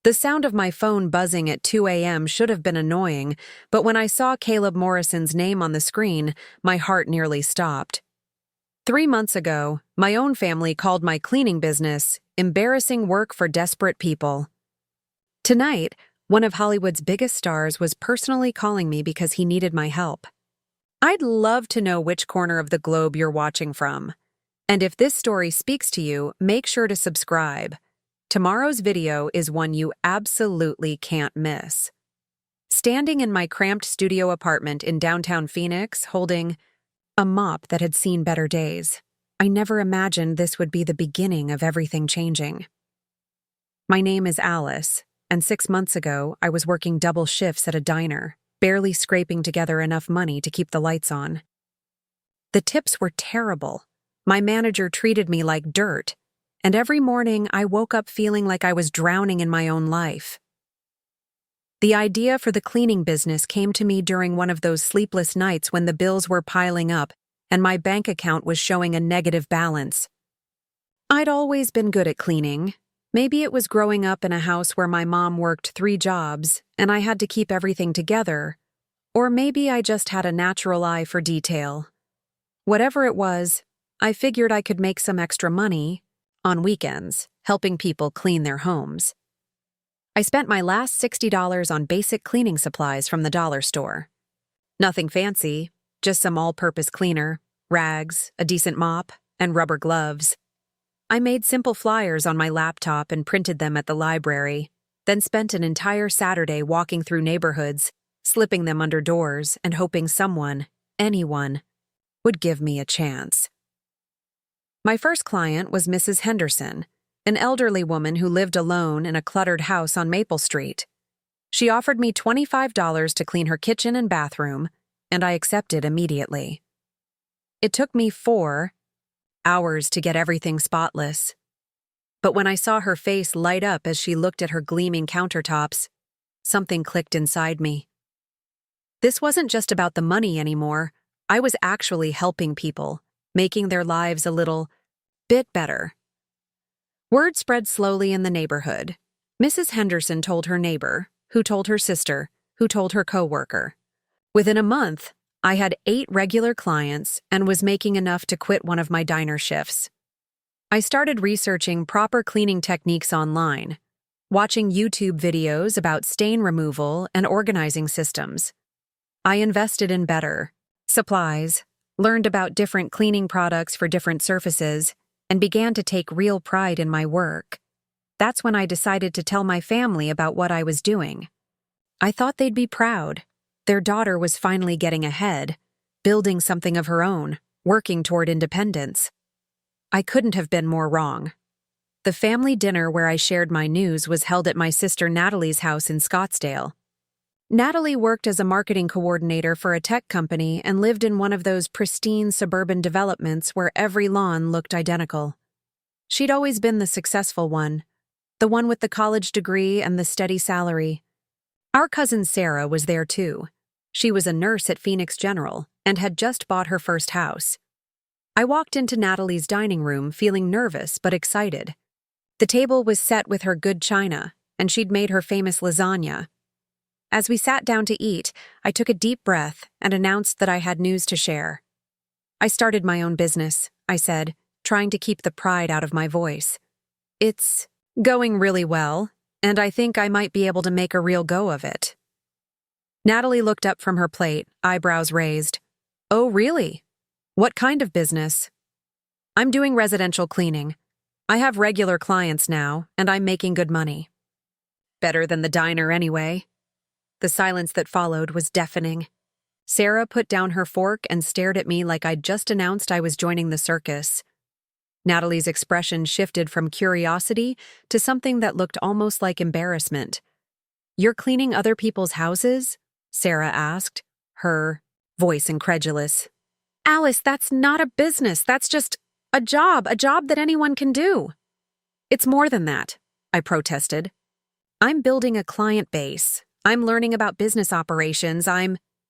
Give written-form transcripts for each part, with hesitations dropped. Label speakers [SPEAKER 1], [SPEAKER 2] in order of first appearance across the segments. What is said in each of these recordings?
[SPEAKER 1] The sound of my phone buzzing at 2 a.m. should have been annoying, but when I saw Caleb Morrison's name on the screen, my heart nearly stopped. 3 months ago, my own family called my cleaning business embarrassing work for desperate people. Tonight, one of Hollywood's biggest stars was personally calling me because he needed my help. I'd love to know which corner of the globe you're watching from. And if this story speaks to you, make sure to subscribe. Tomorrow's video is one you absolutely can't miss. Standing in my cramped studio apartment in downtown Phoenix, holding a mop that had seen better days, I never imagined this would be the beginning of everything changing. My name is Alice, and 6 months ago, I was working double shifts at a diner, barely scraping together enough money to keep the lights on. The tips were terrible. My manager treated me like dirt, and every morning I woke up feeling like I was drowning in my own life. The idea for the cleaning business came to me during one of those sleepless nights when the bills were piling up and my bank account was showing a negative balance. I'd always been good at cleaning. Maybe it was growing up in a house where my mom worked 3 jobs and I had to keep everything together, or maybe I just had a natural eye for detail. Whatever it was, I figured I could make some extra money on weekends, helping people clean their homes. I spent my last $60 on basic cleaning supplies from the dollar store. Nothing fancy, just some all-purpose cleaner, rags, a decent mop, and rubber gloves. I made simple flyers on my laptop and printed them at the library, then spent an entire Saturday walking through neighborhoods, slipping them under doors and hoping someone, anyone, would give me a chance. My first client was Mrs. Henderson, an elderly woman who lived alone in a cluttered house on Maple Street. She offered me $25 to clean her kitchen and bathroom, and I accepted immediately. It took me 4 hours to get everything spotless. But when I saw her face light up as she looked at her gleaming countertops, something clicked inside me. This wasn't just about the money anymore. I was actually helping people, making their lives a little bit better. Word spread slowly in the neighborhood. Mrs. Henderson told her neighbor, who told her sister, who told her coworker. Within a month, I had 8 regular clients and was making enough to quit one of my diner shifts. I started researching proper cleaning techniques online, watching YouTube videos about stain removal and organizing systems. I invested in better supplies, learned about different cleaning products for different surfaces, and began to take real pride in my work. That's when I decided to tell my family about what I was doing. I thought they'd be proud. Their daughter was finally getting ahead, building something of her own, working toward independence. I couldn't have been more wrong. The family dinner where I shared my news was held at my sister Natalie's house in Scottsdale. Natalie worked as a marketing coordinator for a tech company and lived in one of those pristine suburban developments where every lawn looked identical. She'd always been the successful one, the one with the college degree and the steady salary. Our cousin Sarah was there too. She was a nurse at Phoenix General and had just bought her first house. I walked into Natalie's dining room feeling nervous but excited. The table was set with her good china, and she'd made her famous lasagna. As we sat down to eat, I took a deep breath and announced that I had news to share. I started my own business, I said, trying to keep the pride out of my voice. It's going really well, and I think I might be able to make a real go of it. Natalie looked up from her plate, eyebrows raised. Oh, really? What kind of business? I'm doing residential cleaning. I have regular clients now, and I'm making good money. Better than the diner anyway. The silence that followed was deafening. Sarah put down her fork and stared at me like I'd just announced I was joining the circus. Natalie's expression shifted from curiosity to something that looked almost like embarrassment. You're cleaning other people's houses? Sarah asked, her voice incredulous. Alice, that's not a business. That's just a job that anyone can do. It's more than that, I protested. I'm building a client base. I'm learning about business operations.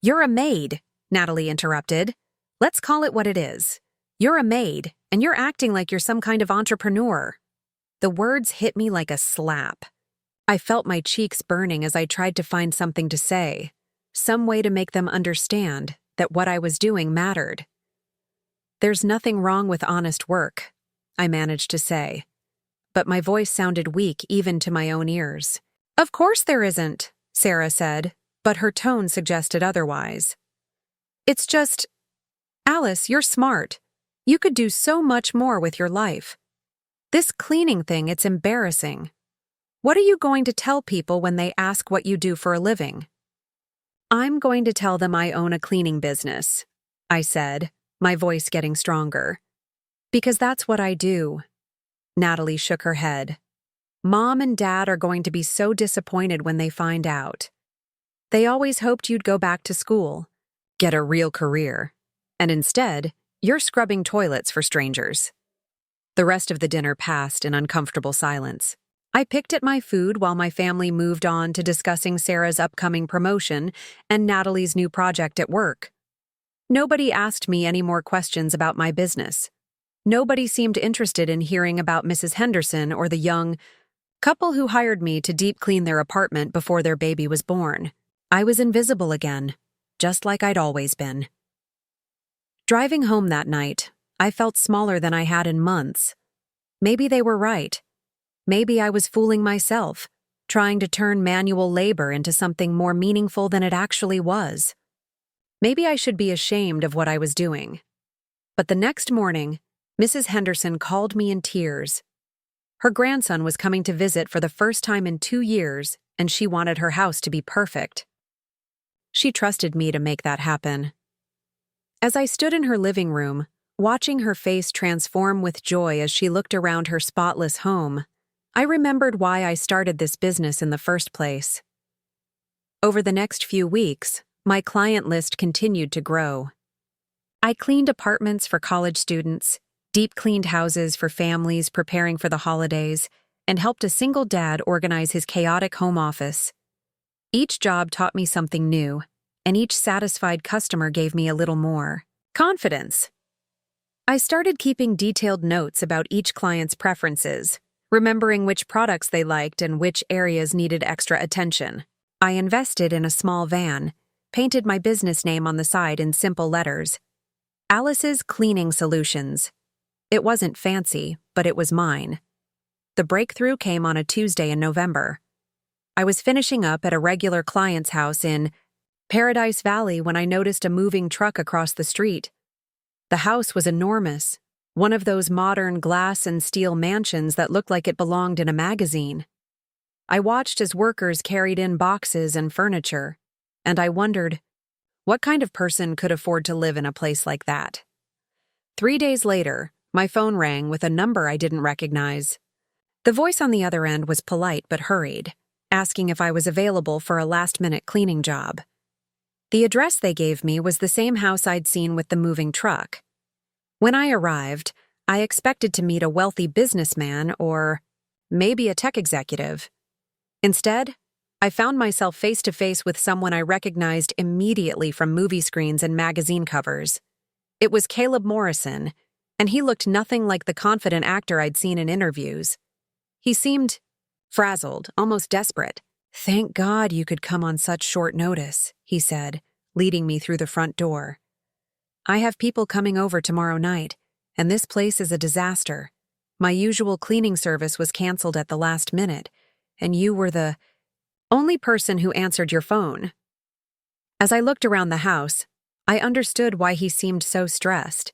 [SPEAKER 1] You're a maid, Natalie interrupted. Let's call it what it is. You're a maid, and you're acting like you're some kind of entrepreneur. The words hit me like a slap. I felt my cheeks burning as I tried to find something to say, some way to make them understand that what I was doing mattered. "There's nothing wrong with honest work," I managed to say, but my voice sounded weak even to my own ears. "Of course there isn't," Sarah said, but her tone suggested otherwise. "It's just, Alice, you're smart. You could do so much more with your life. This cleaning thing, it's embarrassing. What are you going to tell people when they ask what you do for a living?" "I'm going to tell them I own a cleaning business," I said, my voice getting stronger. "Because that's what I do." Natalie shook her head. "Mom and Dad are going to be so disappointed when they find out. They always hoped you'd go back to school, get a real career, and instead, you're scrubbing toilets for strangers." The rest of the dinner passed in uncomfortable silence. I picked at my food while my family moved on to discussing Sarah's upcoming promotion and Natalie's new project at work. Nobody asked me any more questions about my business. Nobody seemed interested in hearing about Mrs. Henderson or the young couple who hired me to deep clean their apartment before their baby was born. I was invisible again, just like I'd always been. Driving home that night, I felt smaller than I had in months. Maybe they were right. Maybe I was fooling myself, trying to turn manual labor into something more meaningful than it actually was. Maybe I should be ashamed of what I was doing. But the next morning, Mrs. Henderson called me in tears. Her grandson was coming to visit for the first time in 2 years, and she wanted her house to be perfect. She trusted me to make that happen. As I stood in her living room, watching her face transform with joy as she looked around her spotless home, I remembered why I started this business in the first place. Over the next few weeks, my client list continued to grow. I cleaned apartments for college students, deep-cleaned houses for families preparing for the holidays, and helped a single dad organize his chaotic home office. Each job taught me something new, and each satisfied customer gave me a little more confidence. I started keeping detailed notes about each client's preferences, remembering which products they liked and which areas needed extra attention. I invested in a small van, painted my business name on the side in simple letters, Alice's Cleaning Solutions. It wasn't fancy, but it was mine. The breakthrough came on a Tuesday in November. I was finishing up at a regular client's house in Paradise Valley when I noticed a moving truck across the street. The house was enormous, one of those modern glass and steel mansions that looked like it belonged in a magazine. I watched as workers carried in boxes and furniture, and I wondered, what kind of person could afford to live in a place like that? 3 days later, my phone rang with a number I didn't recognize. The voice on the other end was polite but hurried, asking if I was available for a last-minute cleaning job. The address they gave me was the same house I'd seen with the moving truck. When I arrived, I expected to meet a wealthy businessman or maybe a tech executive. Instead, I found myself face-to-face with someone I recognized immediately from movie screens and magazine covers. It was Caleb Morrison, and he looked nothing like the confident actor I'd seen in interviews. He seemed frazzled, almost desperate. "Thank God you could come on such short notice," he said, leading me through the front door. "I have people coming over tomorrow night, and this place is a disaster. My usual cleaning service was canceled at the last minute, and you were the only person who answered your phone." As I looked around the house, I understood why he seemed so stressed.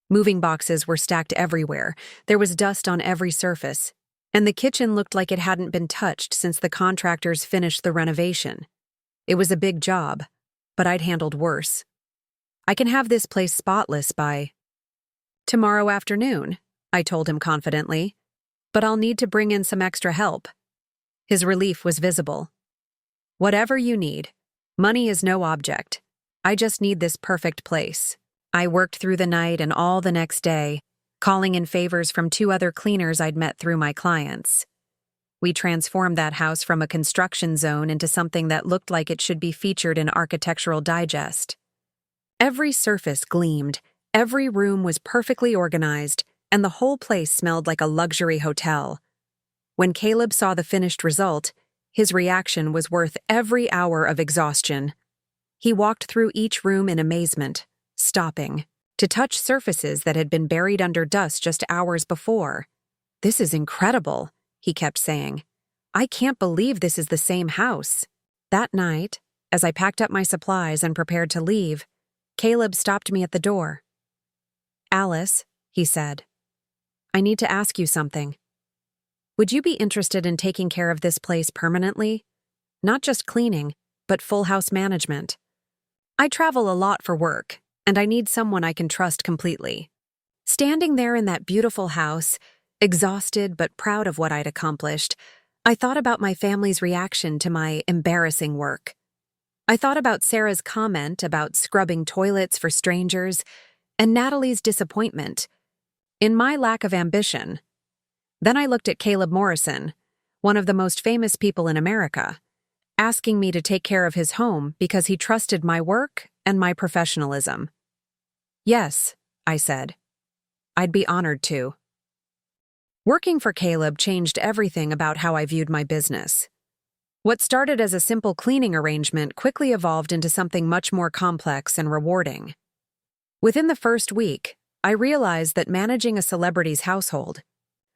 [SPEAKER 1] Moving boxes were stacked everywhere, there was dust on every surface, and the kitchen looked like it hadn't been touched since the contractors finished the renovation. It was a big job, but I'd handled worse. "I can have this place spotless by tomorrow afternoon," I told him confidently, "but I'll need to bring in some extra help." His relief was visible. "Whatever you need. Money is no object. I just need this perfect place." I worked through the night and all the next day, calling in favors from 2 other cleaners I'd met through my clients. We transformed that house from a construction zone into something that looked like it should be featured in Architectural Digest. Every surface gleamed, every room was perfectly organized, and the whole place smelled like a luxury hotel. When Caleb saw the finished result, his reaction was worth every hour of exhaustion. He walked through each room in amazement, stopping to touch surfaces that had been buried under dust just hours before. "This is incredible," he kept saying. "I can't believe this is the same house." That night, as I packed up my supplies and prepared to leave, Caleb stopped me at the door. "Alice," he said, "I need to ask you something. Would you be interested in taking care of this place permanently? Not just cleaning, but full house management. I travel a lot for work, and I need someone I can trust completely." Standing there in that beautiful house, exhausted but proud of what I'd accomplished, I thought about my family's reaction to my embarrassing work. I thought about Sarah's comment about scrubbing toilets for strangers, and Natalie's disappointment in my lack of ambition. Then I looked at Caleb Morrison, one of the most famous people in America, asking me to take care of his home because he trusted my work and my professionalism. "Yes," I said. "I'd be honored to." Working for Caleb changed everything about how I viewed my business. What started as a simple cleaning arrangement quickly evolved into something much more complex and rewarding. Within the first week, I realized that managing a celebrity's household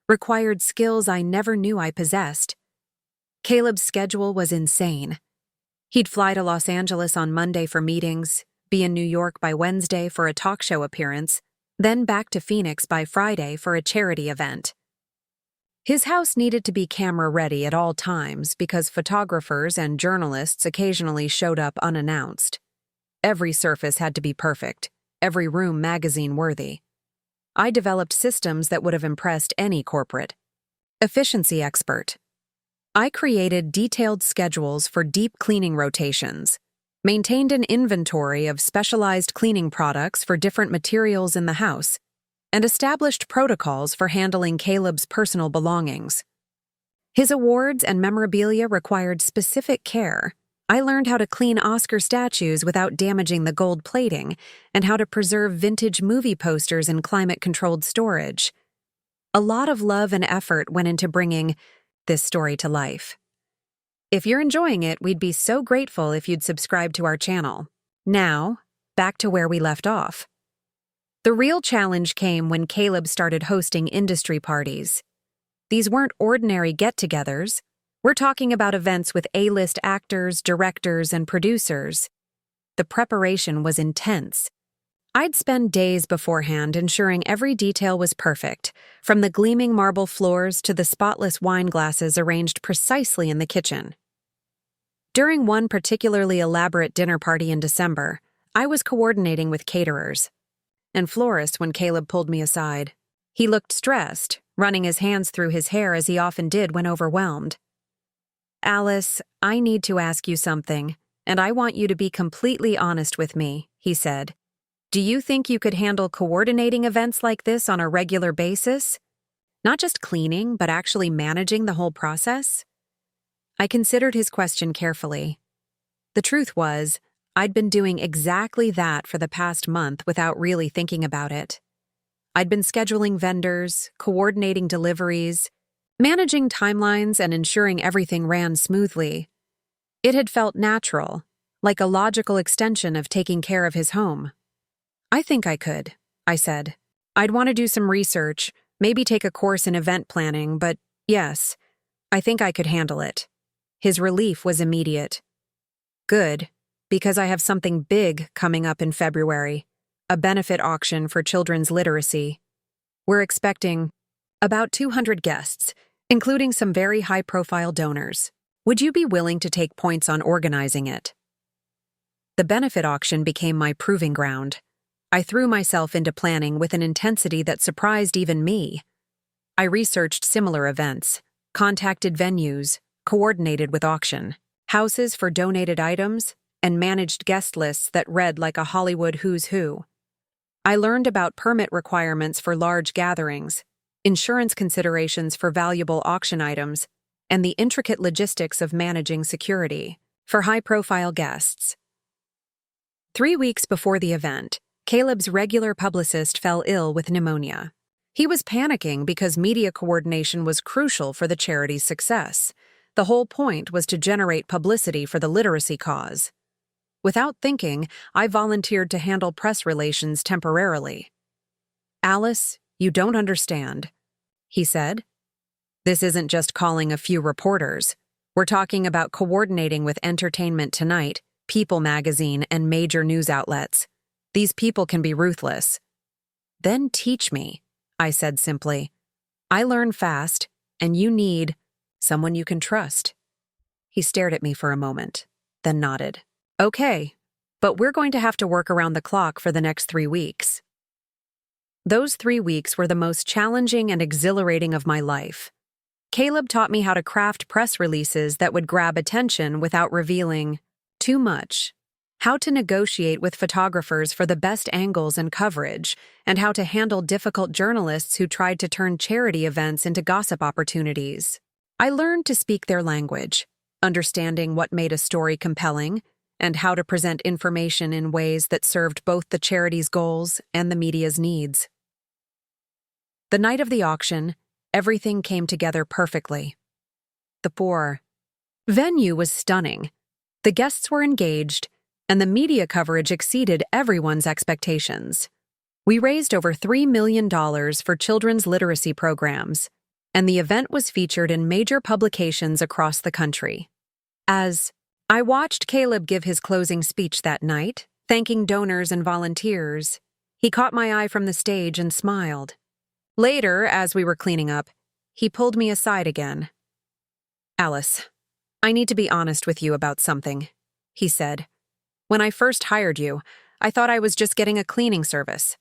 [SPEAKER 1] required skills I never knew I possessed. Caleb's schedule was insane. He'd fly to Los Angeles on Monday for meetings, be in New York by Wednesday for a talk show appearance, then back to Phoenix by Friday for a charity event. His house needed to be camera-ready at all times because photographers and journalists occasionally showed up unannounced. Every surface had to be perfect, every room magazine-worthy. I developed systems that would have impressed any corporate efficiency expert. I created detailed schedules for deep cleaning rotations, maintained an inventory of specialized cleaning products for different materials in the house, and established protocols for handling Caleb's personal belongings. His awards and memorabilia required specific care. I learned how to clean Oscar statues without damaging the gold plating, and how to preserve vintage movie posters in climate-controlled storage. A lot of love and effort went into bringing this story to life. If you're enjoying it, we'd be so grateful if you'd subscribe to our channel. Now, back to where we left off. The real challenge came when Caleb started hosting industry parties. These weren't ordinary get-togethers. We're talking about events with A-list actors, directors, and producers. The preparation was intense. I'd spend days beforehand ensuring every detail was perfect, from the gleaming marble floors to the spotless wine glasses arranged precisely in the kitchen. During one particularly elaborate dinner party in December, I was coordinating with caterers and florists when Caleb pulled me aside. He looked stressed, running his hands through his hair as he often did when overwhelmed. "Alice, I need to ask you something, and I want you to be completely honest with me," he said. "Do you think you could handle coordinating events like this on a regular basis? Not just cleaning, but actually managing the whole process?" I considered his question carefully. The truth was, I'd been doing exactly that for the past month without really thinking about it. I'd been scheduling vendors, coordinating deliveries, managing timelines, and ensuring everything ran smoothly. It had felt natural, like a logical extension of taking care of his home. "I think I could," I said. "I'd want to do some research, maybe take a course in event planning, but yes, I think I could handle it." His relief was immediate. "Good, because I have something big coming up in February, a benefit auction for children's literacy. We're expecting about 200 guests, including some very high-profile donors. Would you be willing to take points on organizing it?" The benefit auction became my proving ground. I threw myself into planning with an intensity that surprised even me. I researched similar events, contacted venues, coordinated with auction houses for donated items, and managed guest lists that read like a Hollywood who's who. I learned about permit requirements for large gatherings, insurance considerations for valuable auction items, and the intricate logistics of managing security for high-profile guests. 3 weeks before the event, Caleb's regular publicist fell ill with pneumonia. He was panicking because media coordination was crucial for the charity's success. The whole point was to generate publicity for the literacy cause. Without thinking, I volunteered to handle press relations temporarily. "Alice, you don't understand," he said. "This isn't just calling a few reporters. We're talking about coordinating with Entertainment Tonight, People magazine, and major news outlets. These people can be ruthless." "Then teach me," I said simply. "I learn fast, and you need someone you can trust." He stared at me for a moment, then nodded. "Okay, but we're going to have to work around the clock for the next 3 weeks." Those 3 weeks were the most challenging and exhilarating of my life. Caleb taught me how to craft press releases that would grab attention without revealing too much, how to negotiate with photographers for the best angles and coverage, and how to handle difficult journalists who tried to turn charity events into gossip opportunities. I learned to speak their language, understanding what made a story compelling, and how to present information in ways that served both the charity's goals and the media's needs. The night of the auction, everything came together perfectly. The venue was stunning. The guests were engaged, and the media coverage exceeded everyone's expectations. We raised over $3 million for children's literacy programs, and the event was featured in major publications across the country. As I watched Caleb give his closing speech that night, thanking donors and volunteers, he caught my eye from the stage and smiled. Later, as we were cleaning up, he pulled me aside again. "Alice, I need to be honest with you about something," he said. "When I first hired you, I thought I was just getting a cleaning service.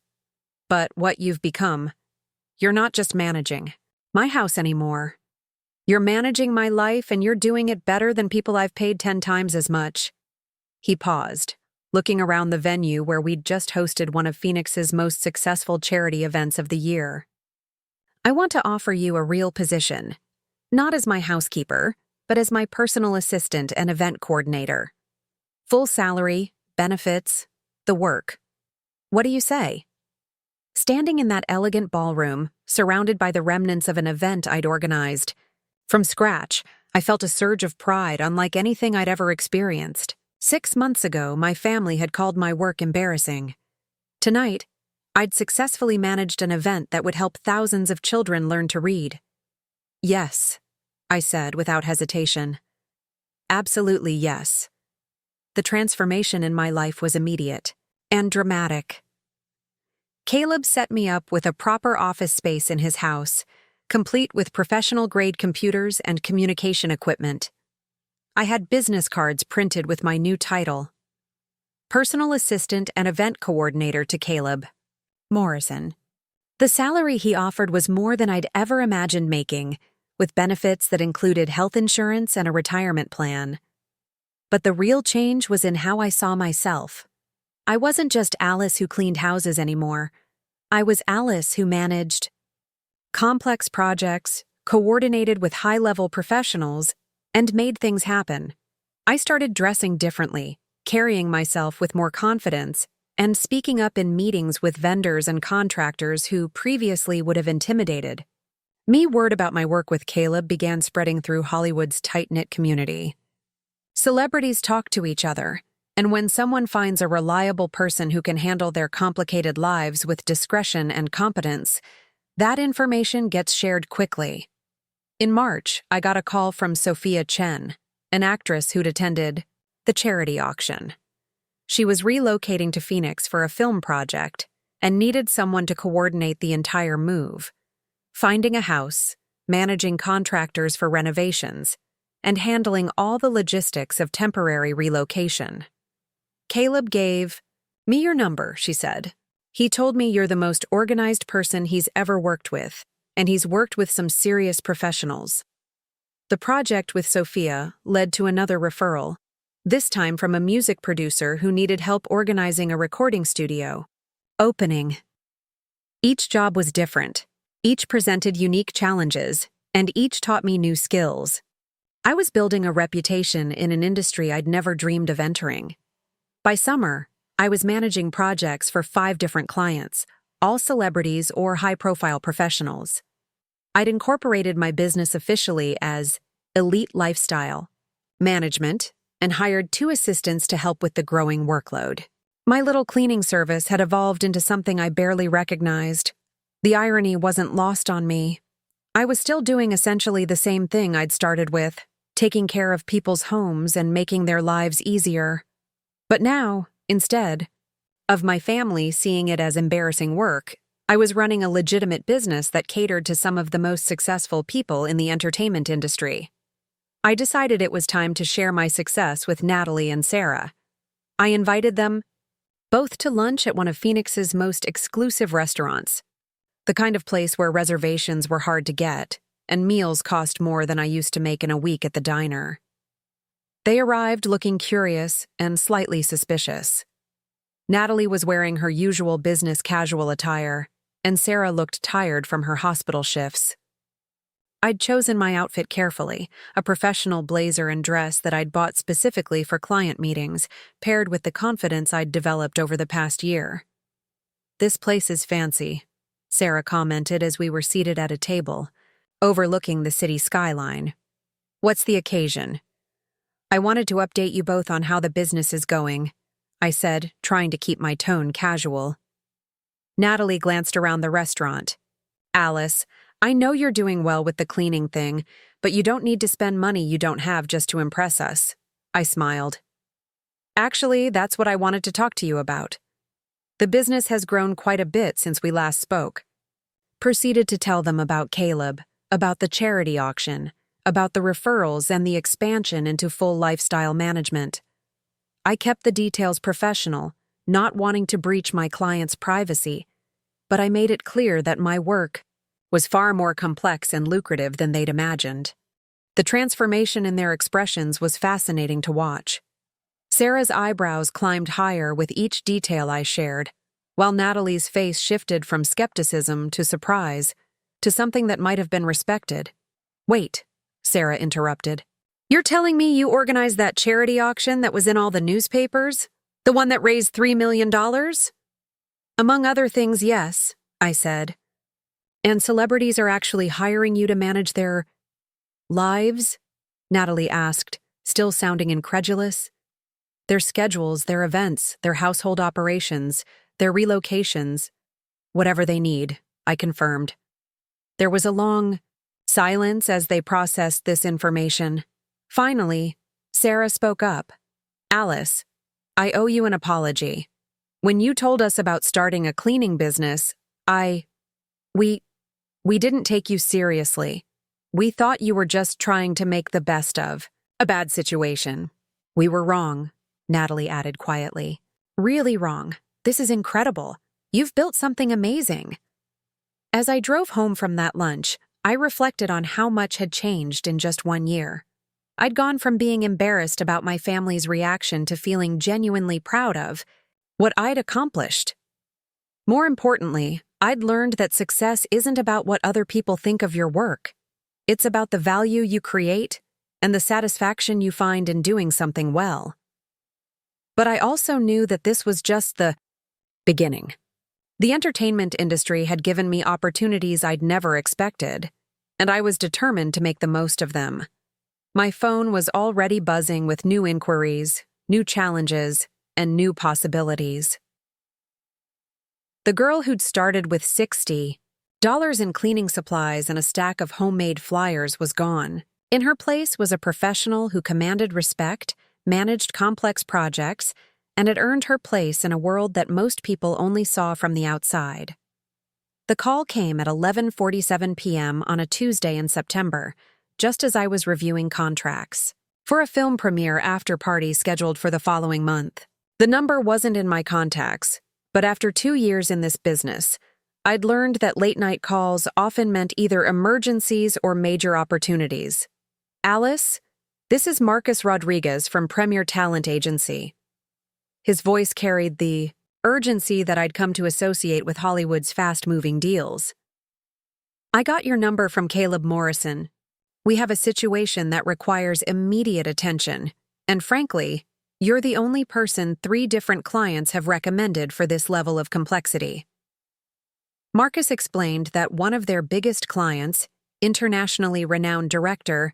[SPEAKER 1] But what you've become, you're not just managing my house anymore. You're managing my life, and you're doing it better than people I've paid 10 times as much." He paused, looking around the venue where we'd just hosted one of Phoenix's most successful charity events of the year. "I want to offer you a real position, not as my housekeeper, but as my personal assistant and event coordinator. Full salary, benefits, the work. What do you say?" Standing in that elegant ballroom, surrounded by the remnants of an event I'd organized from scratch, I felt a surge of pride unlike anything I'd ever experienced. 6 months ago, my family had called my work embarrassing. Tonight, I'd successfully managed an event that would help thousands of children learn to read. "Yes," I said without hesitation. "Absolutely yes." The transformation in my life was immediate and dramatic. Caleb set me up with a proper office space in his house, complete with professional-grade computers and communication equipment. I had business cards printed with my new title: Personal Assistant and Event Coordinator to Caleb Morrison. The salary he offered was more than I'd ever imagined making, with benefits that included health insurance and a retirement plan. But the real change was in how I saw myself. I wasn't just Alice who cleaned houses anymore. I was Alice who managed complex projects, coordinated with high-level professionals, and made things happen. I started dressing differently, carrying myself with more confidence, and speaking up in meetings with vendors and contractors who previously would have intimidated me. Word about my work with Caleb began spreading through Hollywood's tight-knit community. Celebrities talk to each other, and when someone finds a reliable person who can handle their complicated lives with discretion and competence, that information gets shared quickly. In March, I got a call from Sophia Chen, an actress who'd attended the charity auction. She was relocating to Phoenix for a film project and needed someone to coordinate the entire move, finding a house, managing contractors for renovations, and handling all the logistics of temporary relocation. "Caleb gave me your number," she said. "He told me you're the most organized person he's ever worked with, and he's worked with some serious professionals." The project with Sophia led to another referral, this time from a music producer who needed help organizing a recording studio opening. Each job was different, each presented unique challenges, and each taught me new skills. I was building a reputation in an industry I'd never dreamed of entering. By summer, I was managing projects for 5 different clients, all celebrities or high-profile professionals. I'd incorporated my business officially as Elite Lifestyle Management and hired 2 assistants to help with the growing workload. My little cleaning service had evolved into something I barely recognized. The irony wasn't lost on me. I was still doing essentially the same thing I'd started with, taking care of people's homes and making their lives easier. But now, instead of my family seeing it as embarrassing work, I was running a legitimate business that catered to some of the most successful people in the entertainment industry. I decided it was time to share my success with Natalie and Sarah. I invited them both to lunch at one of Phoenix's most exclusive restaurants, the kind of place where reservations were hard to get, and meals cost more than I used to make in a week at the diner. They arrived looking curious and slightly suspicious. Natalie was wearing her usual business casual attire, and Sarah looked tired from her hospital shifts. I'd chosen my outfit carefully, a professional blazer and dress that I'd bought specifically for client meetings, paired with the confidence I'd developed over the past year. "This place is fancy," Sarah commented as we were seated at a table, overlooking the city skyline. "What's the occasion?" "I wanted to update you both on how the business is going," I said, trying to keep my tone casual. Natalie glanced around the restaurant. "Alice, I know you're doing well with the cleaning thing, but you don't need to spend money you don't have just to impress us." I smiled. "Actually, that's what I wanted to talk to you about. The business has grown quite a bit since we last spoke." Proceeded to tell them about Caleb, about the charity auction, about the referrals and the expansion into full lifestyle management. I kept the details professional, not wanting to breach my clients' privacy, but I made it clear that my work was far more complex and lucrative than they'd imagined. The transformation in their expressions was fascinating to watch. Sarah's eyebrows climbed higher with each detail I shared, while Natalie's face shifted from skepticism to surprise, to something that might have been respected. "Wait," Sarah interrupted. "You're telling me you organized that charity auction that was in all the newspapers? The one that raised $3 million? "Among other things, yes," I said. "And celebrities are actually hiring you to manage their lives?" Natalie asked, still sounding incredulous. "Their schedules, their events, their household operations, their relocations, whatever they need," I confirmed. There was a long silence as they processed this information. Finally, Sarah spoke up. "Alice, I owe you an apology. When you told us about starting a cleaning business, we didn't take you seriously. We thought you were just trying to make the best of a bad situation." "We were wrong," Natalie added quietly. "Really wrong. This is incredible. You've built something amazing." As I drove home from that lunch, I reflected on how much had changed in just 1 year. I'd gone from being embarrassed about my family's reaction to feeling genuinely proud of what I'd accomplished. More importantly, I'd learned that success isn't about what other people think of your work. It's about the value you create and the satisfaction you find in doing something well. But I also knew that this was just the beginning. The entertainment industry had given me opportunities I'd never expected, and I was determined to make the most of them. My phone was already buzzing with new inquiries, new challenges, and new possibilities. The girl who'd started with $60 in cleaning supplies and a stack of homemade flyers was gone. In her place was a professional who commanded respect, managed complex projects, and had earned her place in a world that most people only saw from the outside. The call came at 11:47 p.m. on a Tuesday in September, just as I was reviewing contracts for a film premiere after-party scheduled for the following month. The number wasn't in my contacts, but after 2 years in this business, I'd learned that late-night calls often meant either emergencies or major opportunities. "Alice, this is Marcus Rodriguez from Premier Talent Agency." His voice carried the urgency that I'd come to associate with Hollywood's fast-moving deals. "I got your number from Caleb Morrison. We have a situation that requires immediate attention, and frankly, you're the only person 3 different clients have recommended for this level of complexity." Marcus explained that one of their biggest clients, internationally renowned director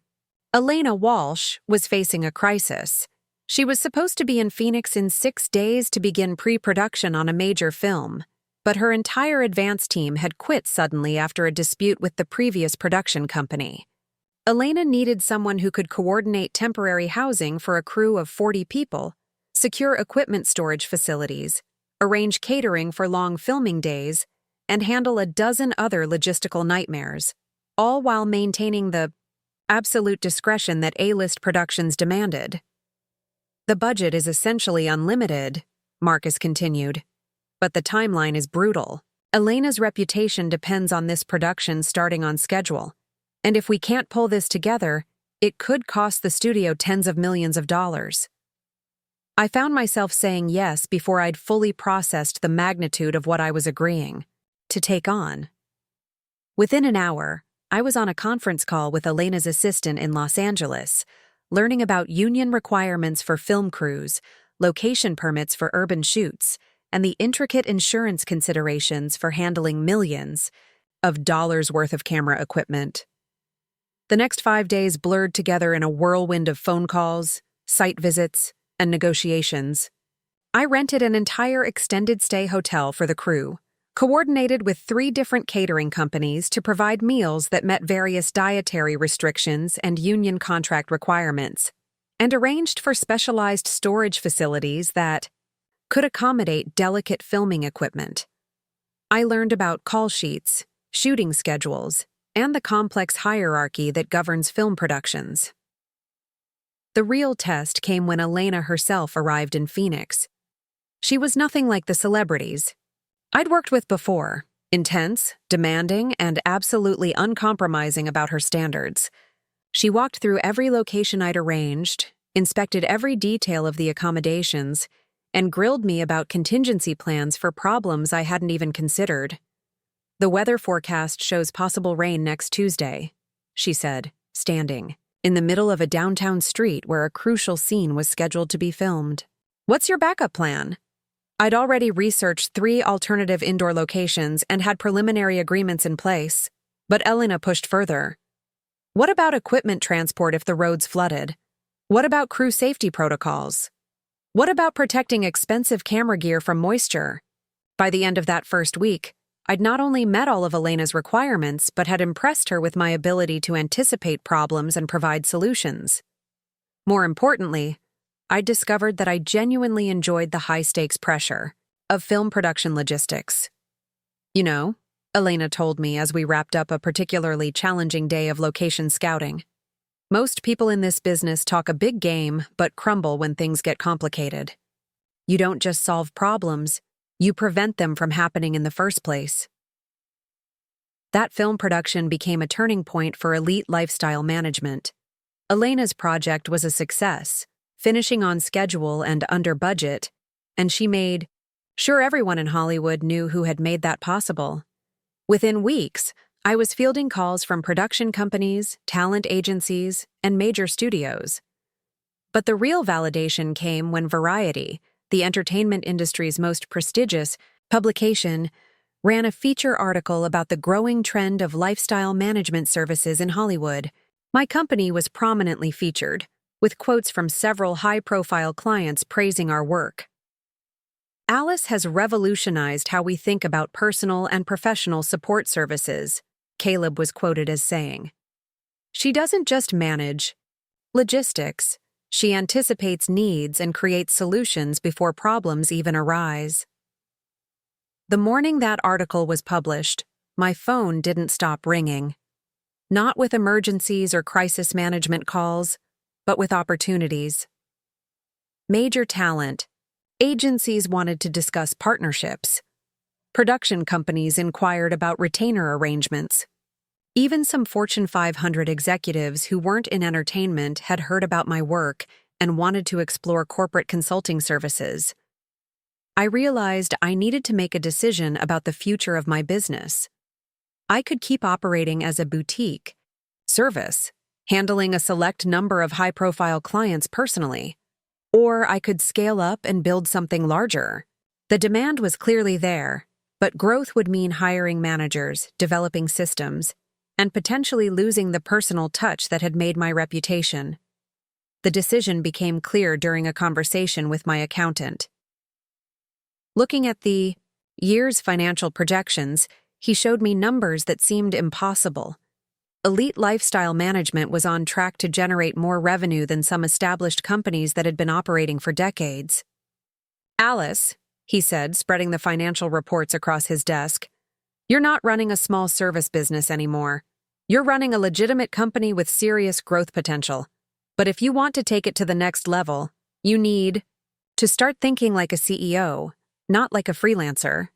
[SPEAKER 1] Elena Walsh, was facing a crisis. She was supposed to be in Phoenix in 6 days to begin pre-production on a major film, but her entire advance team had quit suddenly after a dispute with the previous production company. Elena needed someone who could coordinate temporary housing for a crew of 40 people, secure equipment storage facilities, arrange catering for long filming days, and handle a dozen other logistical nightmares, all while maintaining the absolute discretion that A-list productions demanded. The budget is essentially unlimited, Marcus continued, but the timeline is brutal. Elena's reputation depends on this production starting on schedule, and if we can't pull this together, it could cost the studio tens of millions of dollars. I found myself saying yes before I'd fully processed the magnitude of what I was agreeing to take on. Within an hour, I was on a conference call with Elena's assistant in Los Angeles, learning about union requirements for film crews, location permits for urban shoots, and the intricate insurance considerations for handling millions of dollars worth of camera equipment. The next 5 days blurred together in a whirlwind of phone calls, site visits, and negotiations. I rented an entire extended stay hotel for the crew, coordinated with 3 different catering companies to provide meals that met various dietary restrictions and union contract requirements, and arranged for specialized storage facilities that could accommodate delicate filming equipment. I learned about call sheets, shooting schedules, and the complex hierarchy that governs film productions. The real test came when Elena herself arrived in Phoenix. She was nothing like the celebrities I'd worked with before, intense, demanding, and absolutely uncompromising about her standards. She walked through every location I'd arranged, inspected every detail of the accommodations, and grilled me about contingency plans for problems I hadn't even considered. "The weather forecast shows possible rain next Tuesday," she said, standing in the middle of a downtown street where a crucial scene was scheduled to be filmed. "What's your backup plan?" I'd already researched 3 alternative indoor locations and had preliminary agreements in place, but Elena pushed further. "What about equipment transport if the road's flooded? What about crew safety protocols? What about protecting expensive camera gear from moisture?" By the end of that first week, I'd not only met all of Elena's requirements, but had impressed her with my ability to anticipate problems and provide solutions. More importantly, I discovered that I genuinely enjoyed the high-stakes pressure of film production logistics. "You know," Elena told me as we wrapped up a particularly challenging day of location scouting, "most people in this business talk a big game but crumble when things get complicated. You don't just solve problems, you prevent them from happening in the first place." That film production became a turning point for elite lifestyle management. Elena's project was a success, finishing on schedule and under budget, and she made sure everyone in Hollywood knew who had made that possible. Within weeks, I was fielding calls from production companies, talent agencies, and major studios. But the real validation came when Variety, the entertainment industry's most prestigious publication, ran a feature article about the growing trend of lifestyle management services in Hollywood. My company was prominently featured, with quotes from several high-profile clients praising our work. "Alice has revolutionized how we think about personal and professional support services," Caleb was quoted as saying. "She doesn't just manage logistics, she anticipates needs and creates solutions before problems even arise." The morning that article was published, my phone didn't stop ringing. Not with emergencies or crisis management calls, but with opportunities. Major talent, agencies wanted to discuss partnerships. Production companies inquired about retainer arrangements. Even some Fortune 500 executives who weren't in entertainment had heard about my work and wanted to explore corporate consulting services. I realized I needed to make a decision about the future of my business. I could keep operating as a boutique service, handling a select number of high-profile clients personally, or I could scale up and build something larger. The demand was clearly there, But growth would mean hiring managers, developing systems, and potentially losing the personal touch that had made my reputation. The decision became clear during a conversation with my accountant. Looking at the year's financial projections, he showed me numbers that seemed impossible. Elite Lifestyle Management was on track to generate more revenue than some established companies that had been operating for decades. "Alice," he said, spreading the financial reports across his desk, "you're not running a small service business anymore. You're running a legitimate company with serious growth potential. But if you want to take it to the next level, you need to start thinking like a CEO, not like a freelancer."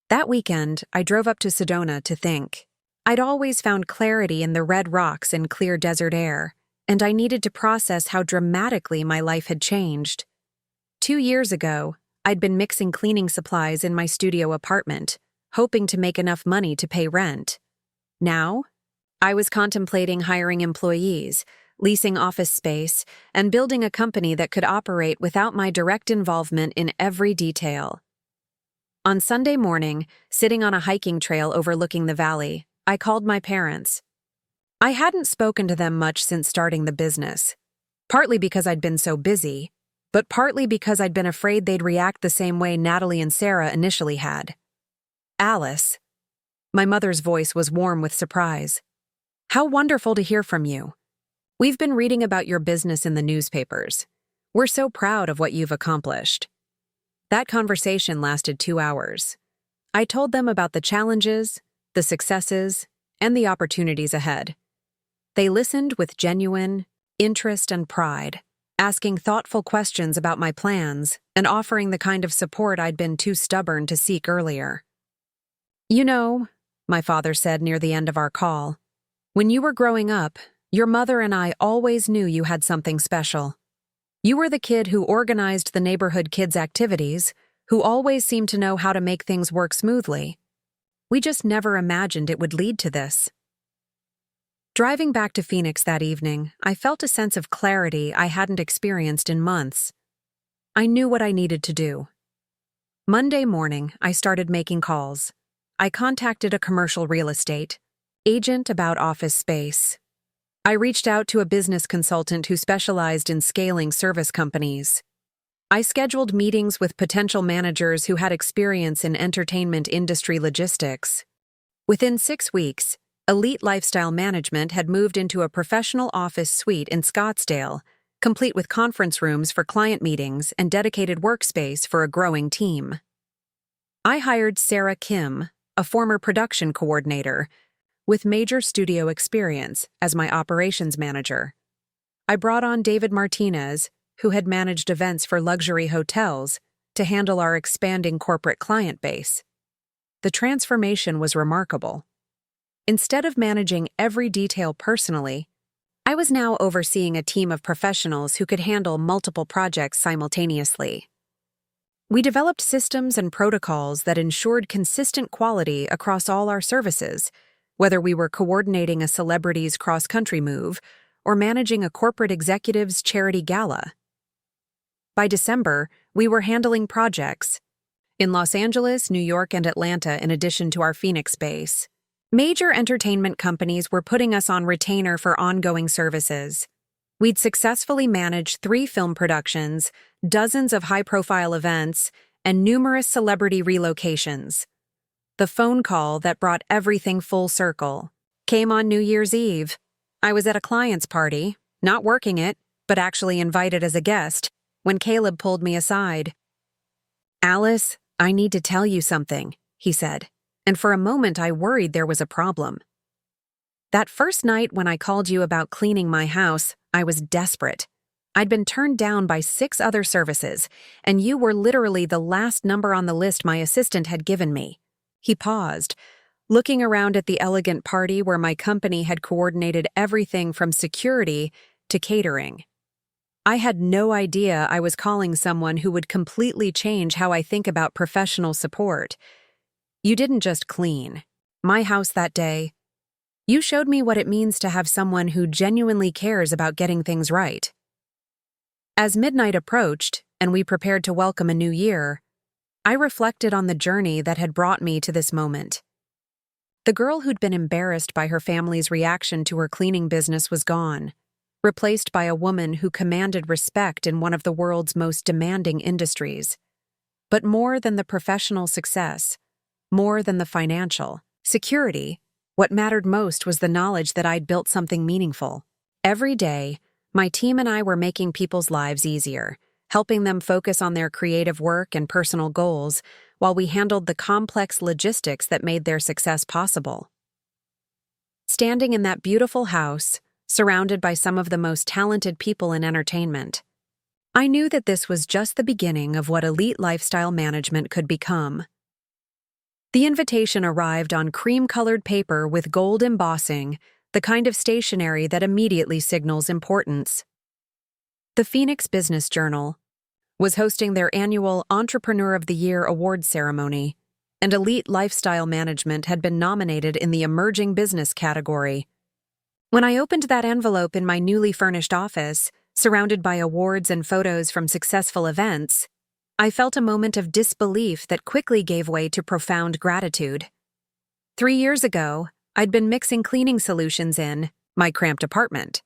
[SPEAKER 1] That weekend, I drove up to Sedona to think. I'd always found clarity in the red rocks and clear desert air, and I needed to process how dramatically my life had changed. 2 years ago, I'd been mixing cleaning supplies in my studio apartment, hoping to make enough money to pay rent. Now, I was contemplating hiring employees, leasing office space, and building a company that could operate without my direct involvement in every detail. On Sunday morning, sitting on a hiking trail overlooking the valley, I called my parents. I hadn't spoken to them much since starting the business, partly because I'd been so busy, but partly because I'd been afraid they'd react the same way Natalie and Sarah initially had. "Alice." My mother's voice was warm with surprise. "How wonderful to hear from you. We've been reading about your business in the newspapers. We're so proud of what you've accomplished." That conversation lasted 2 hours. I told them about the challenges, the successes, and the opportunities ahead. They listened with genuine interest and pride, asking thoughtful questions about my plans and offering the kind of support I'd been too stubborn to seek earlier. "You know," my father said near the end of our call, "when you were growing up, your mother and I always knew you had something special. You were the kid who organized the neighborhood kids' activities, who always seemed to know how to make things work smoothly. We just never imagined it would lead to this." Driving back to Phoenix that evening, I felt a sense of clarity I hadn't experienced in months. I knew what I needed to do. Monday morning, I started making calls. I contacted a commercial real estate agent about office space. I reached out to a business consultant who specialized in scaling service companies. I scheduled meetings with potential managers who had experience in entertainment industry logistics. Within 6 weeks, Elite Lifestyle Management had moved into a professional office suite in Scottsdale, complete with conference rooms for client meetings and dedicated workspace for a growing team. I hired Sarah Kim, a former production coordinator, with major studio experience, as my operations manager. I brought on David Martinez, who had managed events for luxury hotels, to handle our expanding corporate client base. The transformation was remarkable. Instead of managing every detail personally, I was now overseeing a team of professionals who could handle multiple projects simultaneously. We developed systems and protocols that ensured consistent quality across all our services, whether we were coordinating a celebrity's cross-country move or managing a corporate executive's charity gala. By December, we were handling projects in Los Angeles, New York, and Atlanta in addition to our Phoenix base. Major entertainment companies were putting us on retainer for ongoing services. We'd successfully managed 3 film productions, dozens of high-profile events, and numerous celebrity relocations. The phone call that brought everything full circle came on New Year's Eve. I was at a client's party, not working it, but actually invited as a guest, when Caleb pulled me aside. "Alice, I need to tell you something," he said, and for a moment I worried there was a problem. "That first night when I called you about cleaning my house, I was desperate. I'd been turned down by 6 other services, and you were literally the last number on the list my assistant had given me." He paused, looking around at the elegant party where my company had coordinated everything from security to catering. I had no idea I was calling someone who would completely change how I think about professional support. "You didn't just clean my house that day. You showed me what it means to have someone who genuinely cares about getting things right." As midnight approached and we prepared to welcome a new year, I reflected on the journey that had brought me to this moment. The girl who'd been embarrassed by her family's reaction to her cleaning business was gone, replaced by a woman who commanded respect in one of the world's most demanding industries. But more than the professional success, more than the financial security, what mattered most was the knowledge that I'd built something meaningful. Every day, my team and I were making people's lives easier, helping them focus on their creative work and personal goals while we handled the complex logistics that made their success possible. Standing in that beautiful house, surrounded by some of the most talented people in entertainment, I knew that this was just the beginning of what elite lifestyle management could become. The invitation arrived on cream-colored paper with gold embossing, the kind of stationery that immediately signals importance. The Phoenix Business Journal was hosting their annual Entrepreneur of the Year awards ceremony, and Elite Lifestyle Management had been nominated in the Emerging Business category. When I opened that envelope in my newly furnished office, surrounded by awards and photos from successful events, I felt a moment of disbelief that quickly gave way to profound gratitude. 3 years ago, I'd been mixing cleaning solutions in my cramped apartment.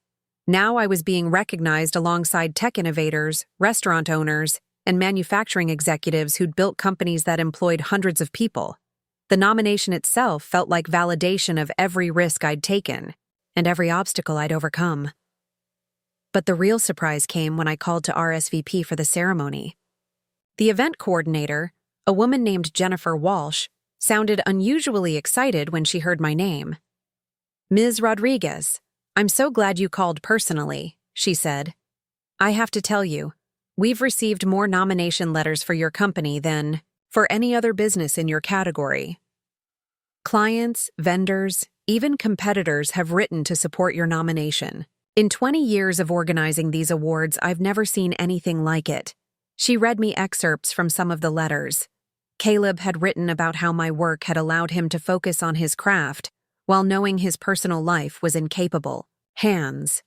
[SPEAKER 1] Now I was being recognized alongside tech innovators, restaurant owners, and manufacturing executives who'd built companies that employed hundreds of people. The nomination itself felt like validation of every risk I'd taken and every obstacle I'd overcome. But the real surprise came when I called to RSVP for the ceremony. The event coordinator, a woman named Jennifer Walsh, sounded unusually excited when she heard my name. "Ms. Rodriguez, I'm so glad you called personally," she said. "I have to tell you, we've received more nomination letters for your company than for any other business in your category. Clients, vendors, even competitors have written to support your nomination. In 20 years of organizing these awards, I've never seen anything like it." She read me excerpts from some of the letters. Caleb had written about how my work had allowed him to focus on his craft, while knowing his personal life was in capable hands.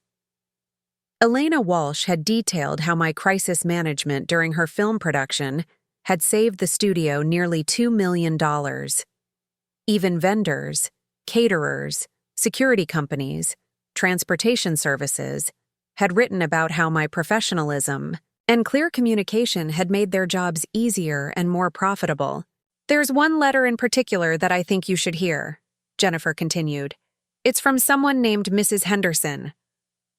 [SPEAKER 1] Elena Walsh had detailed how my crisis management during her film production had saved the studio nearly $2 million. Even vendors, caterers, security companies, transportation services had written about how my professionalism and clear communication had made their jobs easier and more profitable. "There's one letter in particular that I think you should hear," Jennifer continued. "It's from someone named Mrs. Henderson."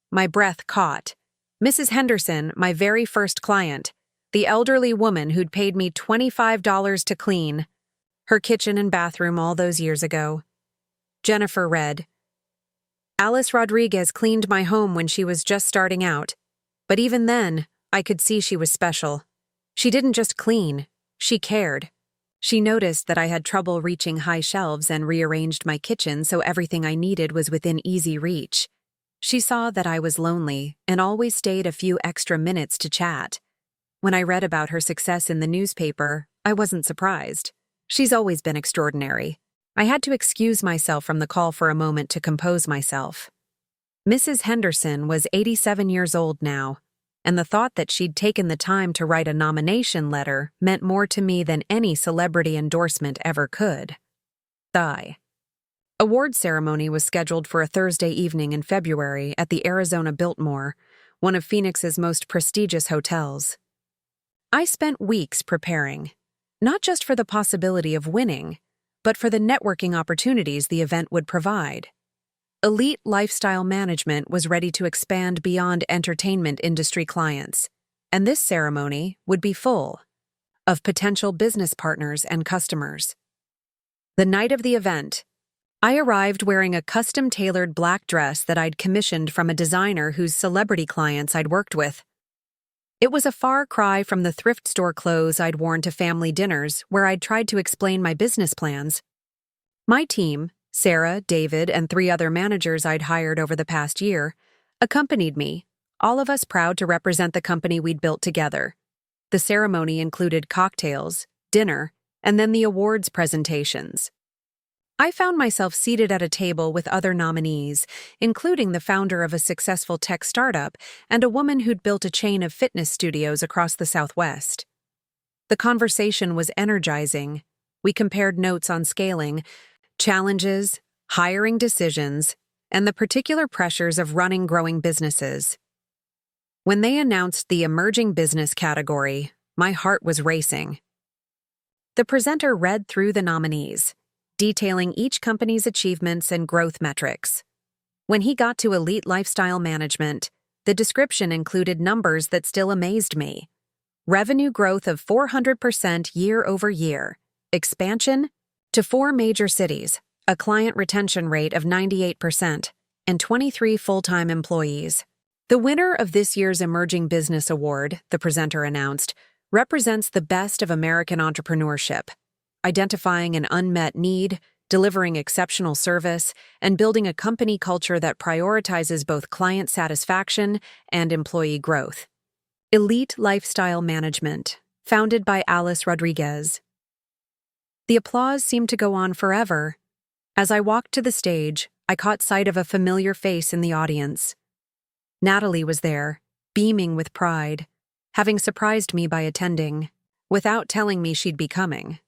[SPEAKER 1] My breath caught. Mrs. Henderson, my very first client, the elderly woman who'd paid me $25 to clean her kitchen and bathroom all those years ago. Jennifer read, "Alice Rodriguez cleaned my home when she was just starting out, but even then, I could see she was special. She didn't just clean, she cared. She noticed that I had trouble reaching high shelves and rearranged my kitchen so everything I needed was within easy reach. She saw that I was lonely and always stayed a few extra minutes to chat. When I read about her success in the newspaper, I wasn't surprised. She's always been extraordinary. I had to excuse myself from the call for a moment to compose myself. Mrs. Henderson was 87 years old now, and the thought that she'd taken the time to write a nomination letter meant more to me than any celebrity endorsement ever could. The award ceremony was scheduled for a Thursday evening in February at the Arizona Biltmore, one of Phoenix's most prestigious hotels. I spent weeks preparing, not just for the possibility of winning, but for the networking opportunities the event would provide. Elite Lifestyle Management was ready to expand beyond entertainment industry clients, and this ceremony would be full of potential business partners and customers. The night of the event, I arrived wearing a custom-tailored black dress that I'd commissioned from a designer whose celebrity clients I'd worked with. It was a far cry from the thrift store clothes I'd worn to family dinners where I'd tried to explain my business plans. My team, Sarah, David, and 3 other managers I'd hired over the past year, accompanied me, all of us proud to represent the company we'd built together. The ceremony included cocktails, dinner, and then the awards presentations. I found myself seated at a table with other nominees, including the founder of a successful tech startup and a woman who'd built a chain of fitness studios across the Southwest. The conversation was energizing. We compared notes on scaling, challenges, hiring decisions, and the particular pressures of running growing businesses. When they announced the emerging business category, my heart was racing. The presenter read through the nominees, detailing each company's achievements and growth metrics. When he got to elite lifestyle management, the description included numbers that still amazed me. Revenue growth of 400% year over year, expansion to 4 major cities, a client retention rate of 98%, and 23 full-time employees. The winner of this year's Emerging Business Award, the presenter announced, represents the best of American entrepreneurship, identifying an unmet need, delivering exceptional service, and building a company culture that prioritizes both client satisfaction and employee growth. Elite Lifestyle Management, founded by Alice Rodriguez. The applause seemed to go on forever. As I walked to the stage, I caught sight of a familiar face in the audience. Natalie was there, beaming with pride, having surprised me by attending, without telling me she'd be coming.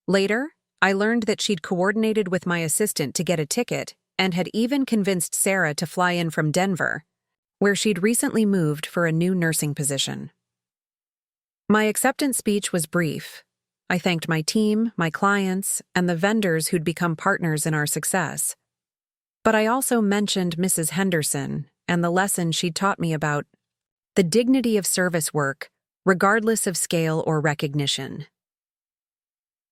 [SPEAKER 1] Later, I learned that she'd coordinated with my assistant to get a ticket and had even convinced Sarah to fly in from Denver, where she'd recently moved for a new nursing position. My acceptance speech was brief. I thanked my team, my clients, and the vendors who'd become partners in our success. But I also mentioned Mrs. Henderson and the lesson she'd taught me about the dignity of service work, regardless of scale or recognition.